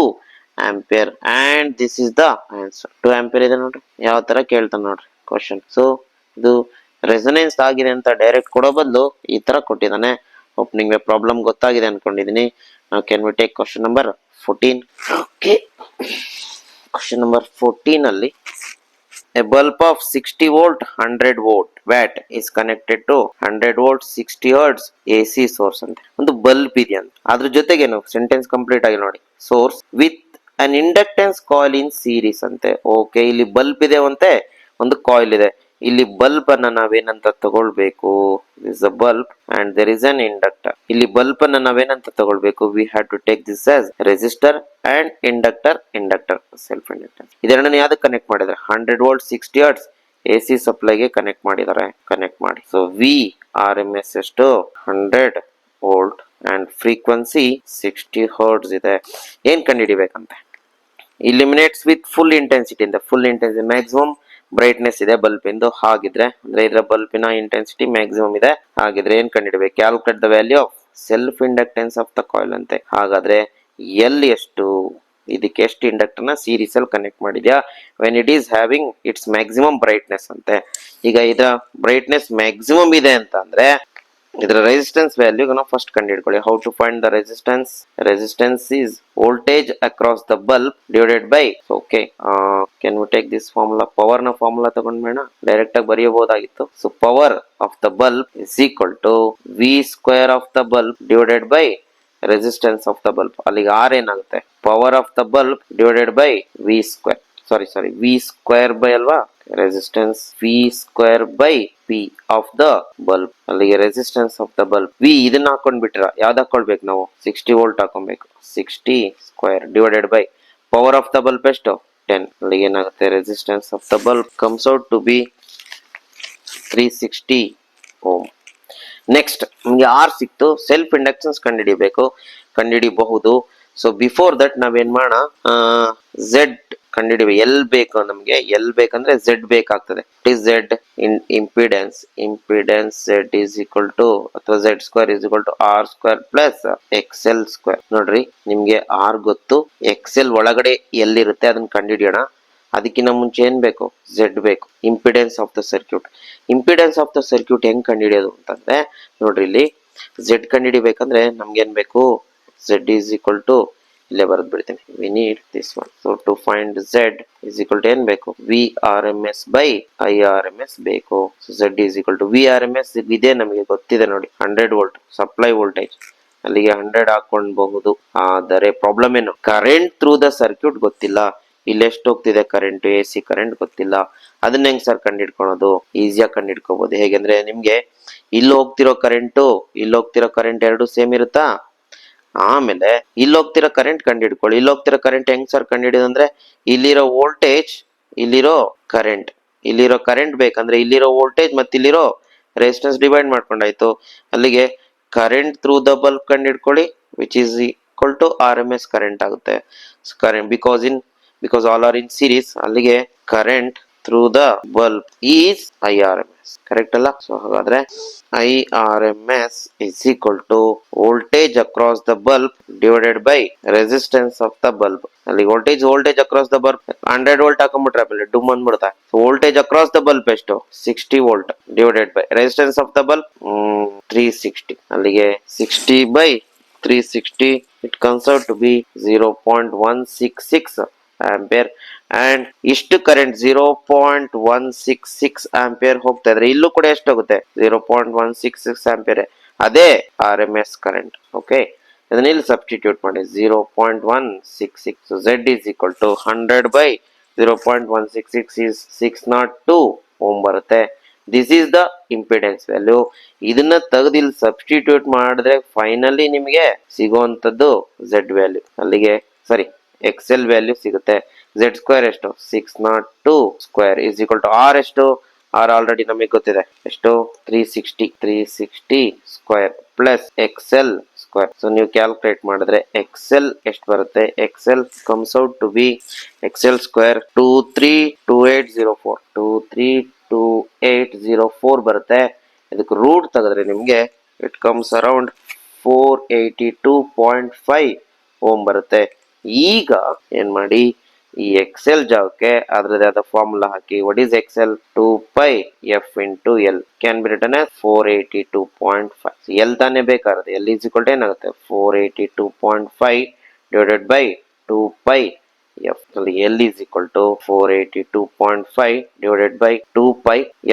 ampere and this is the answer. 2 ampere ಇದೆ ನೋಡ್ರಿ, ಯಾವ ತರ ಕೇಳ್ತಾನೆ ನೋಡ್ರಿ ಕ್ವಶನ್. ಸೊ ಇದು ರೆಸೊನೆನ್ಸ್ ಆಗಿದೆ ಅಂತ ಡೈರೆಕ್ಟ್ ಕೊಡೋ ಬದಲು ಈ ತರ ಕೊಟ್ಟಿದ್ದಾನೆ. ಹೋಪ್ ನಿಮ್ಗೆ ಪ್ರಾಬ್ಲಮ್ ಗೊತ್ತಾಗಿದೆ ಅನ್ಕೊಂಡಿದೀನಿ. ನಾವು can we take question number 14. Okay, question number 14 ಅಲ್ಲಿ a bulb of 60 volt 100 watt is connected to 100 volt 60 hertz AC source ಅಂತ ಒಂದು ಬಲ್ಬ್ ಇದೆ ಅಂತ. ಅದ್ರ ಜೊತೆಗೇನು ಸೆಂಟೆನ್ಸ್ ಕಂಪ್ಲೀಟ್ ಆಗಿ ನೋಡಿ, source with an inductance coil in series ಅಂತೆ. ಓಕೆ, ಇಲ್ಲಿ ಬಲ್ಬ್ ಇದೆ ಅಂತೆ, ಒಂದು ಕಾಯಿಲ್ ಇದೆ. ಇಲ್ಲಿ ಬಲ್ಬ್ ಅನ್ನ ನಾವೇನಂತ ತಗೊಳ್ಬೇಕು? Is a bulb and there is an inductor. ಇಲ್ಲಿ ಬಲ್ಬ್ ಅನ್ನ ನಾವೇನಂತ ತಗೊಳ್ಬೇಕು? We have to take this as resistor and inductor self inductor. ಇದೆರಡನ್ನ ಯಾವ್ದಕ್ಕೆ ಕನೆಕ್ಟ್ ಮಾಡಿದ್ರೆ? 100 ವೋಲ್ಟ್ 60 ಹರ್ಟ್ಸ್ AC ಸಪ್ಲೈಗೆ ಕನೆಕ್ಟ್ ಮಾಡಿದ್ದಾರೆ. ಕನೆಕ್ಟ್ ಮಾಡಿ. ಸೊ VRMS ಎಷ್ಟು? 100 ವೋಲ್ಟ್ ಅಂಡ್ ಫ್ರೀಕ್ವೆನ್ಸಿ 60 ಹರ್ಟ್ಸ್ ಇದೆ. ಏನ್ ಕಂಡುಹಿಡಿಬೇಕಂತೆ? ಇಲ್ಯುಮಿನೇಟ್ಸ್ ವಿತ್ ಫುಲ್ ಇಂಟೆನ್ಸಿಟಿ ಇಂದ, ಫುಲ್ ಇಂಟೆನ್ಸಿಟಿ ಮ್ಯಾಕ್ಸಿಮಮ್ ಬ್ರೈಟ್ನೆಸ್ ಇದೆ ಬಲ್ಬ್ ಇಂದು. ಹಾಗಿದ್ರೆ ಅಂದ್ರೆ ಇದರ ಬಲ್ಬಿನ ಇಂಟೆನ್ಸಿಟಿ ಮ್ಯಾಕ್ಸಿಮಮ್ ಇದೆ. ಹಾಗಿದ್ರೆ ಏನ್ ಕಂಡುಹಿಡಬೇಕು? Calculate the value of self inductance of the coil ಅಂತೆ. ಹಾಗಾದ್ರೆ ಎಲ್ ಎಷ್ಟು? ಇದಕ್ಕೆ ಎಷ್ಟು ಇಂಡಕ್ಟರ್ ನ ಸೀರೀಸ್ ಅಲ್ಲಿ ಕನೆಕ್ಟ್ ಮಾಡಿದ್ಯಾ? When it is having its maximum brightness ಅಂತೆ. ಈಗ ಇದರ ಬ್ರೈಟ್ನೆಸ್ ಮ್ಯಾಕ್ಸಿಮಮ್ ಇದೆ ಅಂತ ಅಂದ್ರೆ ಇದರ ರೆಸಿಸ್ಟೆನ್ಸ್ ವ್ಯಾಲ್ಯೂ ನಾವು ಫಸ್ಟ್ ಕಂಡುಹಿಡ್ಕೊಳ್ಳಿ. How to find the resistance? Resistance is voltage across the bulb divided by, okay can we take this formula? Power ನ ಫಾರ್ಮುಲಾ ತಗೊಂಡ್ಬೇಡ, ಡೈರೆಕ್ಟ್ ಆಗಿ ಬರೆಯಬಹುದಾಗಿತ್ತು. So power of the bulb is equal to V square of the bulb divided by resistance of the bulb. ಅಲ್ಲಿಗೆ R ಏನಾಗುತ್ತೆ, power of the bulb divided by V square, sorry V square by ಅಲ್ವಾ, resistance V square by P of the bulb. ಅಲ್ಲಿಗೆ resistance of the bulb V ಇದನ್ನ ಹಾಕೊಂಡ್ಬಿಟ್ರ ಯಾವ್ದು ಹಾಕೊಳ್ಬೇಕು ನಾವು, 60 volt ಹಾಕೊಬೇಕು, 60 square divided by power of the bulb ಎಷ್ಟು 10. ಅಲ್ಲಿಗೆ ಏನಾಗುತ್ತೆ, resistance of the bulb comes out to be 360 ohm. Next ನಿಮ್ಗೆ ಆರ್ ಸಿಕ್ತು, ಸೆಲ್ಫ್ ಇಂಡಕ್ಟೆನ್ಸ್ ಕಂಡುಹಿಡಿಬಹುದು. ಸೊ ಬಿಫೋರ್ ದಟ್ ನಾವೇನ್ ಮಾಡೋಣ, ಝೆಡ್ ಕಂಡುಹಿಡಿಬೇಕು. ಎಲ್ ಬೇಕು ನಮ್ಗೆ, ಎಲ್ ಬೇಕಂದ್ರೆ ಝೆಡ್ ಬೇಕಾಗ್ತದೆ. It is Z in impedance Z is equal to ಅಥವಾ Z square is equal to R square plus X L square. ನೋಡ್ರಿ ನಿಮ್ಗೆ ಆರ್ ಗೊತ್ತು, ಎಕ್ಸ್ ಎಲ್ ಒಳಗಡೆ ಎಲ್ಲಿರುತ್ತೆ ಅದನ್ನ ಕಂಡುಹಿಡಿಯೋಣ. ಅದಕ್ಕಿಂತ ಮುಂಚೆ ಏನ್ ಬೇಕು, ಝೆಡ್ ಬೇಕು, impedance of the circuit. Impedance of the circuit ಹೆಂಗ್ ಕಂಡುಹಿಡಿಯೋದು ಅಂತಂದ್ರೆ, ನೋಡ್ರಿ ಇಲ್ಲಿ ಝೆಡ್ ಕಂಡುಹಿಡಿಬೇಕಂದ್ರೆ ನಮ್ಗೆ ಏನ್ ಬೇಕು, ಝೆಡ್ ಈಸ್ ಈಕ್ವಲ್ ಟು ಇಲ್ಲೇ ಬರೆದು ಬಿಡ್ತೀನಿ, we need this one. So to find Z is equal to ಏನ್ ಬೇಕು, V R M S by I R M S ಬೇಕು. So Z is equal to V R M S ಇದೆ ನಮಗೆ ಗೊತ್ತಿದೆ ನೋಡಿ, 100 ವೋಲ್ಟ್ ಸಪ್ಲೈ ವೋಲ್ಟೇಜ್, ಅಲ್ಲಿಗೆ 100 ಹಾಕೊಂಡ್ಬಹುದು. ಆದರೆ problem ಏನು, ಕರೆಂಟ್ ಥ್ರೂ ದ ಸರ್ಕ್ಯೂಟ್ ಗೊತ್ತಿಲ್ಲ. ಇಲ್ಲಿ ಎಷ್ಟು ಹೋಗ್ತಿದೆ ಕರೆಂಟ್, ಎ ಸಿ ಕರೆಂಟ್ ಗೊತ್ತಿಲ್ಲ. ಅದನ್ನ ಹೆಂಗ್ ಸರ್ ಕಂಡಿಡ್ಕೊಳೋದು, ಈಸಿಯಾಗಿ ಕಂಡಿಡ್ಕೋಬಹುದು. ಹೇಗೆಂದ್ರೆ ನಿಮ್ಗೆ ಇಲ್ಲಿ ಹೋಗ್ತಿರೋ ಕರೆಂಟ್ ಎರಡು ಸೇಮ್ ಇರುತ್ತಾ, ಆಮೇಲೆ ಇಲ್ಲಿ ಹೋಗ್ತಿರೋ ಕರೆಂಟ್ ಕಂಡಿಡ್ಕೊಳ್ಳಿ. ಇಲ್ಲಿ ಹೋಗ್ತಿರೋ ಕರೆಂಟ್ ಹೆಂಗ್ ಸರ್ ಕಂಡಿಡಿಯೋದಂದ್ರೆ, ಇಲ್ಲಿರೋ ವೋಲ್ಟೇಜ್ ಇಲ್ಲಿರೋ ಕರೆಂಟ್ ಬೇಕಂದ್ರೆ ಇಲ್ಲಿರೋ ವೋಲ್ಟೇಜ್ ಮತ್ತೆ ಇಲ್ಲಿರೋ ರೆಸಿಸ್ಟೆನ್ಸ್ ಡಿವೈಡ್ ಮಾಡ್ಕೊಂಡಾಯ್ತು. ಅಲ್ಲಿಗೆ ಕರೆಂಟ್ ಥ್ರೂ ದ ಬಲ್ಬ್ ಕಂಡಿಡ್ಕೊಳ್ಳಿ, which is equal to R M S current ಆಗುತ್ತೆ. Current because all are in series, ಅಲ್ಲಿಗೆ current through the bulb is I R M S, correct ಅಲ್ಲ. So ಹಾಗಾದ್ರೆ I R M S is equal to voltage across the bulb divided by resistance of the bulb. ಅಲ್ಲಿ voltage across the bulb 100 volt ಹಾಕೊಂಡ್ಬಿಟ್ರೆ ಆಮೇಲೆ ಡುಮ್ ಅಂದ್ಬಿಡ್ತಾ. Voltage across the bulb ಎಷ್ಟು, 60 volt divided by resistance of the bulb 360. ಅಲ್ಲಿಗೆ 60 by 360 it comes out to be 0.166 ampere. And ಇಷ್ಟು current 0.166 ampere ಹೋಗ್ತಾ ಇದ್ರೆ ಇಲ್ಲೂ ಕೂಡ ಎಷ್ಟು ಹೋಗುತ್ತೆ, 0.166 ಆಂಪಿಯರ್. ಅದೇ R M S current. Okay, ಇದನ್ನ ಇಲ್ಲಿ ಸಬ್ಸ್ಟಿಟ್ಯೂಟ್ ಮಾಡಿ, 0.166. So Z is equal to 100 by 0.166 is 602 ohm ಬರುತ್ತೆ. This is the impedance value. ಇದನ್ನ ತೆಗೆದು ಇಲ್ಲಿ ಸಬ್ಸ್ಟಿಟ್ಯೂಟ್ ಮಾಡಿದ್ರೆ ಫೈನಲಿ ನಿಮಗೆ ಸಿಗುವಂತದ್ದು ಝೆಡ್ ವ್ಯಾಲ್ಯೂ. ಅಲ್ಲಿಗೆ ಸರಿ ಎಕ್ಸ್ ಎಲ್ ವ್ಯಾಲ್ಯೂ ಸಿಗುತ್ತೆ. ಝೆಡ್ ಸ್ಕ್ವೇರ್ ಎಷ್ಟು, 602 square is equal to R ಎಷ್ಟು, ಆರ್ ಆಲ್ರೆಡಿ ನಮಗೆ ಗೊತ್ತಿದೆ ಎಷ್ಟು, 360 square plus X L square. So ನೀವು ಕ್ಯಾಲ್ಕುಲೇಟ್ ಮಾಡಿದ್ರೆ ಎಕ್ಸ್ ಎಲ್ ಎಷ್ಟು ಬರುತ್ತೆ, X L comes out to be X L square 232804 ಬರುತ್ತೆ. ಇದಕ್ಕೆ ರೂಟ್ ತೆಗೆದ್ರೆ ನಿಮ್ಗೆ ಇಟ್ ಕಮ್ಸ್ ಅರೌಂಡ್ 482.5 ಓಮ್ ಬರುತ್ತೆ. ಈಗ ಏನ್ ಮಾಡಿ, ಈ ಎಕ್ಸ್ ಎಲ್ ಜಾಗಕ್ಕೆ ಅದ್ರದೇ ಆದ ಫಾರ್ಮುಲಾ ಹಾಕಿ. What is X L, 2π f into L can be written as 482.5. L ತಾನೇ ಬೇಕಾಗುತ್ತೆ, ಎಲ್ ಈಸ್ ಈಕ್ವಲ್ ಟು ಏನಾಗುತ್ತೆ, 482.5 ಡಿವೈಡೆಡ್ ಬೈ 2π f. ಅಲ್ಲಿ L is equal to 482.5 divided by 2π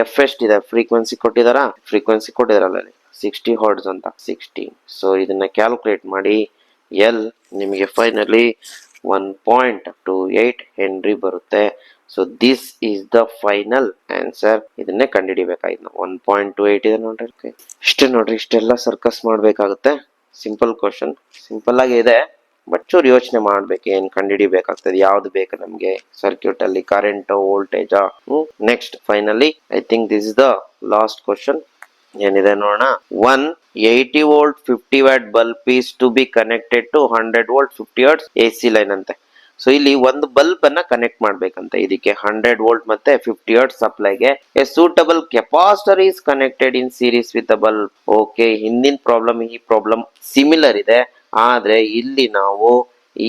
f. ಎಷ್ಟಿದೆ ಫ್ರೀಕ್ವೆನ್ಸಿ ಕೊಟ್ಟಿದಾರಲ್ಲ 60 ಹರ್ಟ್ಸ್ ಅಂತ, 60. ಸೊ ಇದನ್ನ ಕ್ಯಾಲ್ಕುಲೇಟ್ ಮಾಡಿ, ಎಲ್ ನಿಮಗೆ ಫೈನಲಿ 1.28 ಹೆನ್ರಿ ಬರುತ್ತೆ. So this is the final answer. ಇದನ್ನೇ ಕಂಡುಹಿಡಿಬೇಕಾಯ್ತು ನಾವು. 1.28 ಇದೆ ನೋಡ್ರಿ, ಇಷ್ಟೇ ನೋಡ್ರಿ. ಇಷ್ಟೆಲ್ಲ ಸರ್ಕಸ್ ಮಾಡ್ಬೇಕಾಗುತ್ತೆ. ಸಿಂಪಲ್ ಕ್ವಶನ್, ಸಿಂಪಲ್ ಆಗಿ ಇದೆ, ಬಟ್ ಚೂರು ಯೋಚನೆ ಮಾಡ್ಬೇಕು, ಏನ್ ಕಂಡುಹಿಡಿಬೇಕಾಗ್ತದೆ, ಯಾವ್ದು ಬೇಕು ನಮ್ಗೆ ಸರ್ಕ್ಯೂಟ್ ಅಲ್ಲಿ, current voltage. Next finally I think this is the last question. ಏನಿದೆ ನೋಡೋಣ. 180 volt 50 watt bulb is to be connected to 100 volt 50 hertz AC line ಅಂತೆ. ಸೊ ಇಲ್ಲಿ ಒಂದು ಬಲ್ಬ್ ಅನ್ನ ಕನೆಕ್ಟ್ ಮಾಡ್ಬೇಕಂತ ಇದಕ್ಕೆ 100 ವೋಲ್ಟ್ ಮತ್ತೆ 50 ಹರ್ಟ್ಸ್ ಸಪ್ಲೈಗೆ. A suitable capacitor is connected in series with the bulb. Okay, ಹಿಂದಿನ ಪ್ರಾಬ್ಲಮ್ ಈ ಪ್ರಾಬ್ಲಮ್ ಸಿಮಿಲರ್ ಇದೆ, ಆದ್ರೆ ಇಲ್ಲಿ ನಾವು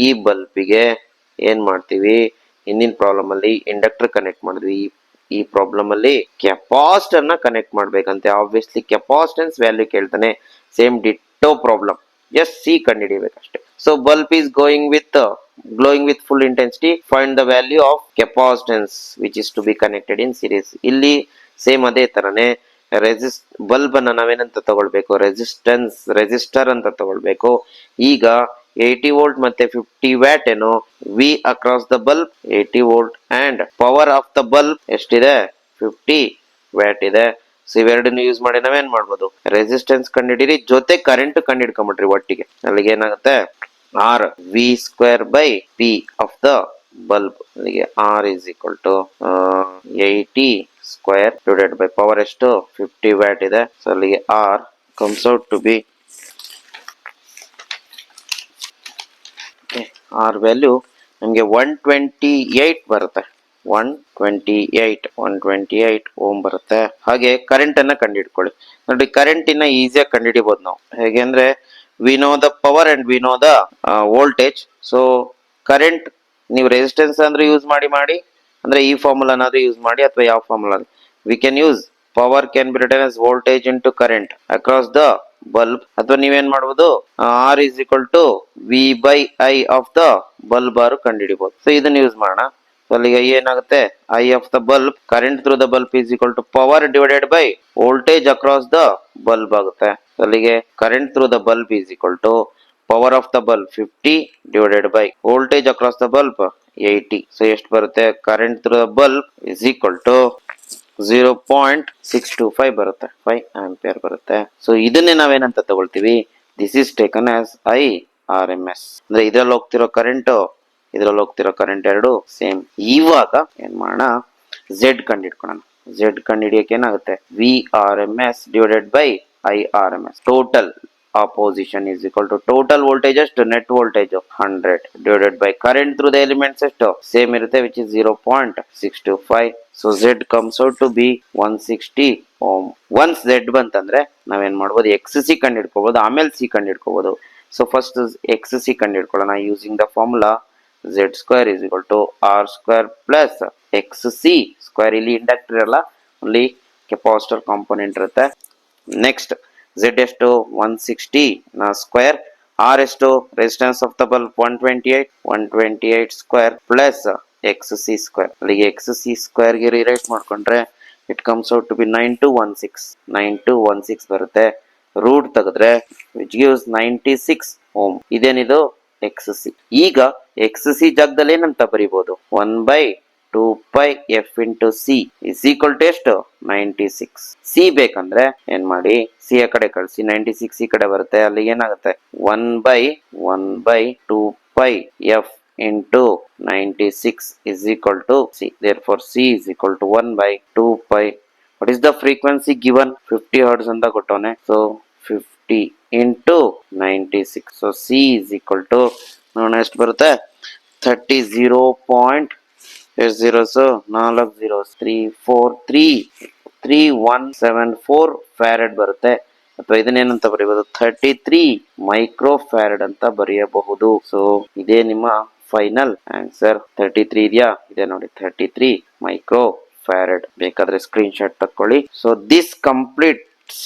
ಈ ಬಲ್ಬಿಗೆ ಏನ್ ಮಾಡ್ತೀವಿ, ಹಿಂದಿನ ಪ್ರಾಬ್ಲಮ್ ಅಲ್ಲಿ ಇಂಡಕ್ಟರ್ ಕನೆಕ್ಟ್ ಮಾಡಿದ್ವಿ, ಈ ಪ್ರಾಬ್ಲಮ್ ಅಲ್ಲಿ ಕೆಪಾಸಿಟರ್ ನ ಕನೆಕ್ಟ್ ಮಾಡ್ಬೇಕಂತೆ. ಆಬ್ವಿಯಸ್ಲಿ ಕೆಪಾಸಿಟನ್ಸ್ ವ್ಯಾಲ್ಯೂ ಕೇಳ್ತಾನೆ, same ditto problem, just C ಕಂಡುಹಿಡಿಬೇಕಷ್ಟೇ. So bulb is glowing with full intensity, find the value of capacitance which is to be connected in series. ಇಲ್ಲಿ same ಅದೇ ತರನೇ bulb ಅನ್ನ ನಾವೇನಂತ ತಗೊಳ್ಬೇಕು, ರೆಸಿಸ್ಟರ್ ಅಂತ ತಗೊಳ್ಬೇಕು. ಈಗ 80 ವೋಲ್ಟ್ ಮತ್ತೆ 50 ವ್ಯಾಟ್ ಏನು, we across the bulb 80 volt and power of the bulb ಎಷ್ಟಿದೆ, 50 ವ್ಯಾಟ್ ಇದೆ. ಸೊ ಇವೆರಡನ್ನು ಯೂಸ್ ಮಾಡಿ ನಾವೇನ್ ಮಾಡ್ಬೋದು, ರೆಸಿಸ್ಟೆನ್ಸ್ ಕಂಡಿಡೀರಿ ಜೊತೆ ಕರೆಂಟ್ ಕಂಡಿಡ್ಕೊಂಬಿಟ್ರಿ ಒಟ್ಟಿಗೆ. ಅಲ್ಲಿಗೆ ಏನಾಗುತ್ತೆ, R V square by P of the bulb. ಅಲ್ಲಿಗೆ R is equal to 80 square divided by power ಎಷ್ಟು, 50 ವ್ಯಾಟ್ ಇದೆ. ಸೊ ಅಲ್ಲಿಗೆ R comes out to be, R value ನಮಗೆ 128 ಬರುತ್ತೆ. 128 ಓಮ್ ಬರುತ್ತೆ. ಹಾಗೆ ಕರೆಂಟ್ ಅನ್ನ ಕಂಡುಹಿಡ್ಕೊಳ್ಳಿ. ನೋಡಿ ಕರೆಂಟ್ ಇನ್ನ ಈಸಿಯಾಗಿ ಕಂಡುಹಿಡಿಬಹುದು ನಾವು. ಹೇಗೆ ಅಂದ್ರೆ, we know the power and we know the voltage. So current ನೀವು ರೆಸಿಸ್ಟೆನ್ಸ್ ಅಂದ್ರೆ ಯೂಸ್ ಮಾಡಿ ಅಂದ್ರೆ ಈ ಫಾರ್ಮುಲಾನಾದ್ರೂ ಯೂಸ್ ಮಾಡಿ, ಅಥವಾ ಯಾವ formula we can use power can be written as voltage into current across the bulb. ಅಥವಾ ನೀವೇನ್ ಮಾಡಬಹುದು, R is equal to V by I of the bulb R ಕಂಡುಹಿಡಿಬಹುದು. ಸೊ ಇದನ್ನ ಯೂಸ್ ಮಾಡೋಣ. ಸೊ ಅಲ್ಲಿಗೆ ಏನಾಗುತ್ತೆ, I of the bulb current through the bulb is equal to power divided by voltage across the bulb ಆಗುತ್ತೆ. ಅಲ್ಲಿಗೆ current through the bulb is equal to power of the bulb 50 divided by voltage across the bulb 80. So ಎಷ್ಟು ಬರುತ್ತೆ, current through the bulb is equal to 0.625 ಬರುತ್ತೆ, 5 ampere ಬರುತ್ತೆ. So ಇದನ್ನೇ ನಾವೇನಂತ ತಗೊಳ್ತೀವಿ, this is taken as I R M S. ಅಂದ್ರೆ ಇದ್ರಲ್ಲಿ ಹೋಗ್ತಿರೋ current ಇದ್ರಲ್ಲಿ ಹೋಗ್ತಿರೋ ಕರೆಂಟ್ ಎರಡು ಸೇಮ್. ಇವಾಗ ಏನ್ ಮಾಡೋಣ, ಝೆಡ್ ಕಂಡಿಡ್ಕೊಳ್ಳೋಣ. ಝೆಡ್ ಕಂಡಿಡಿಯಕ್ಕೆ ಏನಾಗುತ್ತೆ, V R M S divided by I R M S. Total opposition is equal to total voltage ಎಷ್ಟು, net voltage 100 divided by current through the elements ಎಷ್ಟು ಸೇಮ್ ಇರುತ್ತೆ, which is 0.625. so z comes out to be 160 ohm. once z ಬಂತಂದ್ರೆ ನಾವೇನ್ ಮಾಡ್ಬೋದು, X C ಕಂಡು ಹಿಡ್ಕೋಬಹುದು, ಆಮೇಲೆ C ಕಂಡು ಹಿಡ್ಕೋಬಹುದು. ಸೊ ಫಸ್ಟ್ ಎಕ್ಸ್ ಸಿ ಕಂಡು ಹಿಡ್ಕೊಳ್ಳೋಣ using the formula z square is equal to r square plus X C square. ಇಲ್ಲಿ ಇಂಡಕ್ಟರ್ ಅಲ್ಲ, ಅಲ್ಲಿ ಕೆಪಾಸಿಟರ್ ಕಾಂಪೋನೆಂಟ್ ಇರುತ್ತೆ. ನೆಕ್ಸ್ಟ್ Z ಎಷ್ಟು 160 ನ ಸ್ಕ್ವೇರ್, ಆರ್ ಎಷ್ಟು resistance of the bulb 128 square plus X C square. ಅಲ್ಲಿಗೆ ಎಕ್ಸ್ ಸಿ ಸ್ಕ್ವೇರ್ ಗೆ rewrite ಮಾಡ್ಕೊಂಡ್ರೆ it comes out to be 9216 ಬರುತ್ತೆ. ರೂಟ್ ತೆಗೆದ್ರೆ ವಿಚ್ ಗಿವ್ಸ್ 96 ಓಮ್. ಇದೇನಿದು ಎಕ್ಸ್ ಸಿ. ಈಗ ಎಕ್ಸ್ ಸಿ ಜಾಗದಲ್ಲಿ ಏನಂತ ಬರೀಬಹುದು, 1/2 pi F into C is equal to ಎಷ್ಟು, 96. ಸಿ ಬೇಕಂದ್ರೆ ಏನ್ ಮಾಡಿ, ಸಿ ಆ ಕಡೆ ಕಳಿಸಿ, 96 ಈ ಕಡೆ ಬರುತ್ತೆ. ಅಲ್ಲಿ ಏನಾಗುತ್ತೆ, 1/2 pi F into 96 is equal to C. Therefore C is equal to 1/2 pi. What is the frequency given? 50 hertz ಅಂತ ಕೊಟ್ಟವನೆ. So 50 into 96. So C is equal to ನೋಡೋಣ ಎಷ್ಟು ಬರುತ್ತೆ, 30 ಎಷ್ಟು zeros, 4 zeros, 3174 ಫ್ಯಾರಡ್ ಬರುತ್ತೆ. ಅಥವಾ ಇದನ್ನೇನಂತ ಬರೆಯಬಹುದು, 33 ಮೈಕ್ರೋ ಫ್ಯಾರಡ್ ಅಂತ ಬರೆಯಬಹುದು. ಸೊ ಇದೇ ನಿಮ್ಮ ಫೈನಲ್ ಆನ್ಸರ್. 33 ಇದೆಯಾ, ಇದೆ ನೋಡಿ, 33 ಮೈಕ್ರೋ ಫ್ಯಾರಡ್. ಬೇಕಾದ್ರೆ ಸ್ಕ್ರೀನ್ ಶಾಟ್ ತಕ್ಕೊಳ್ಳಿ. So this completes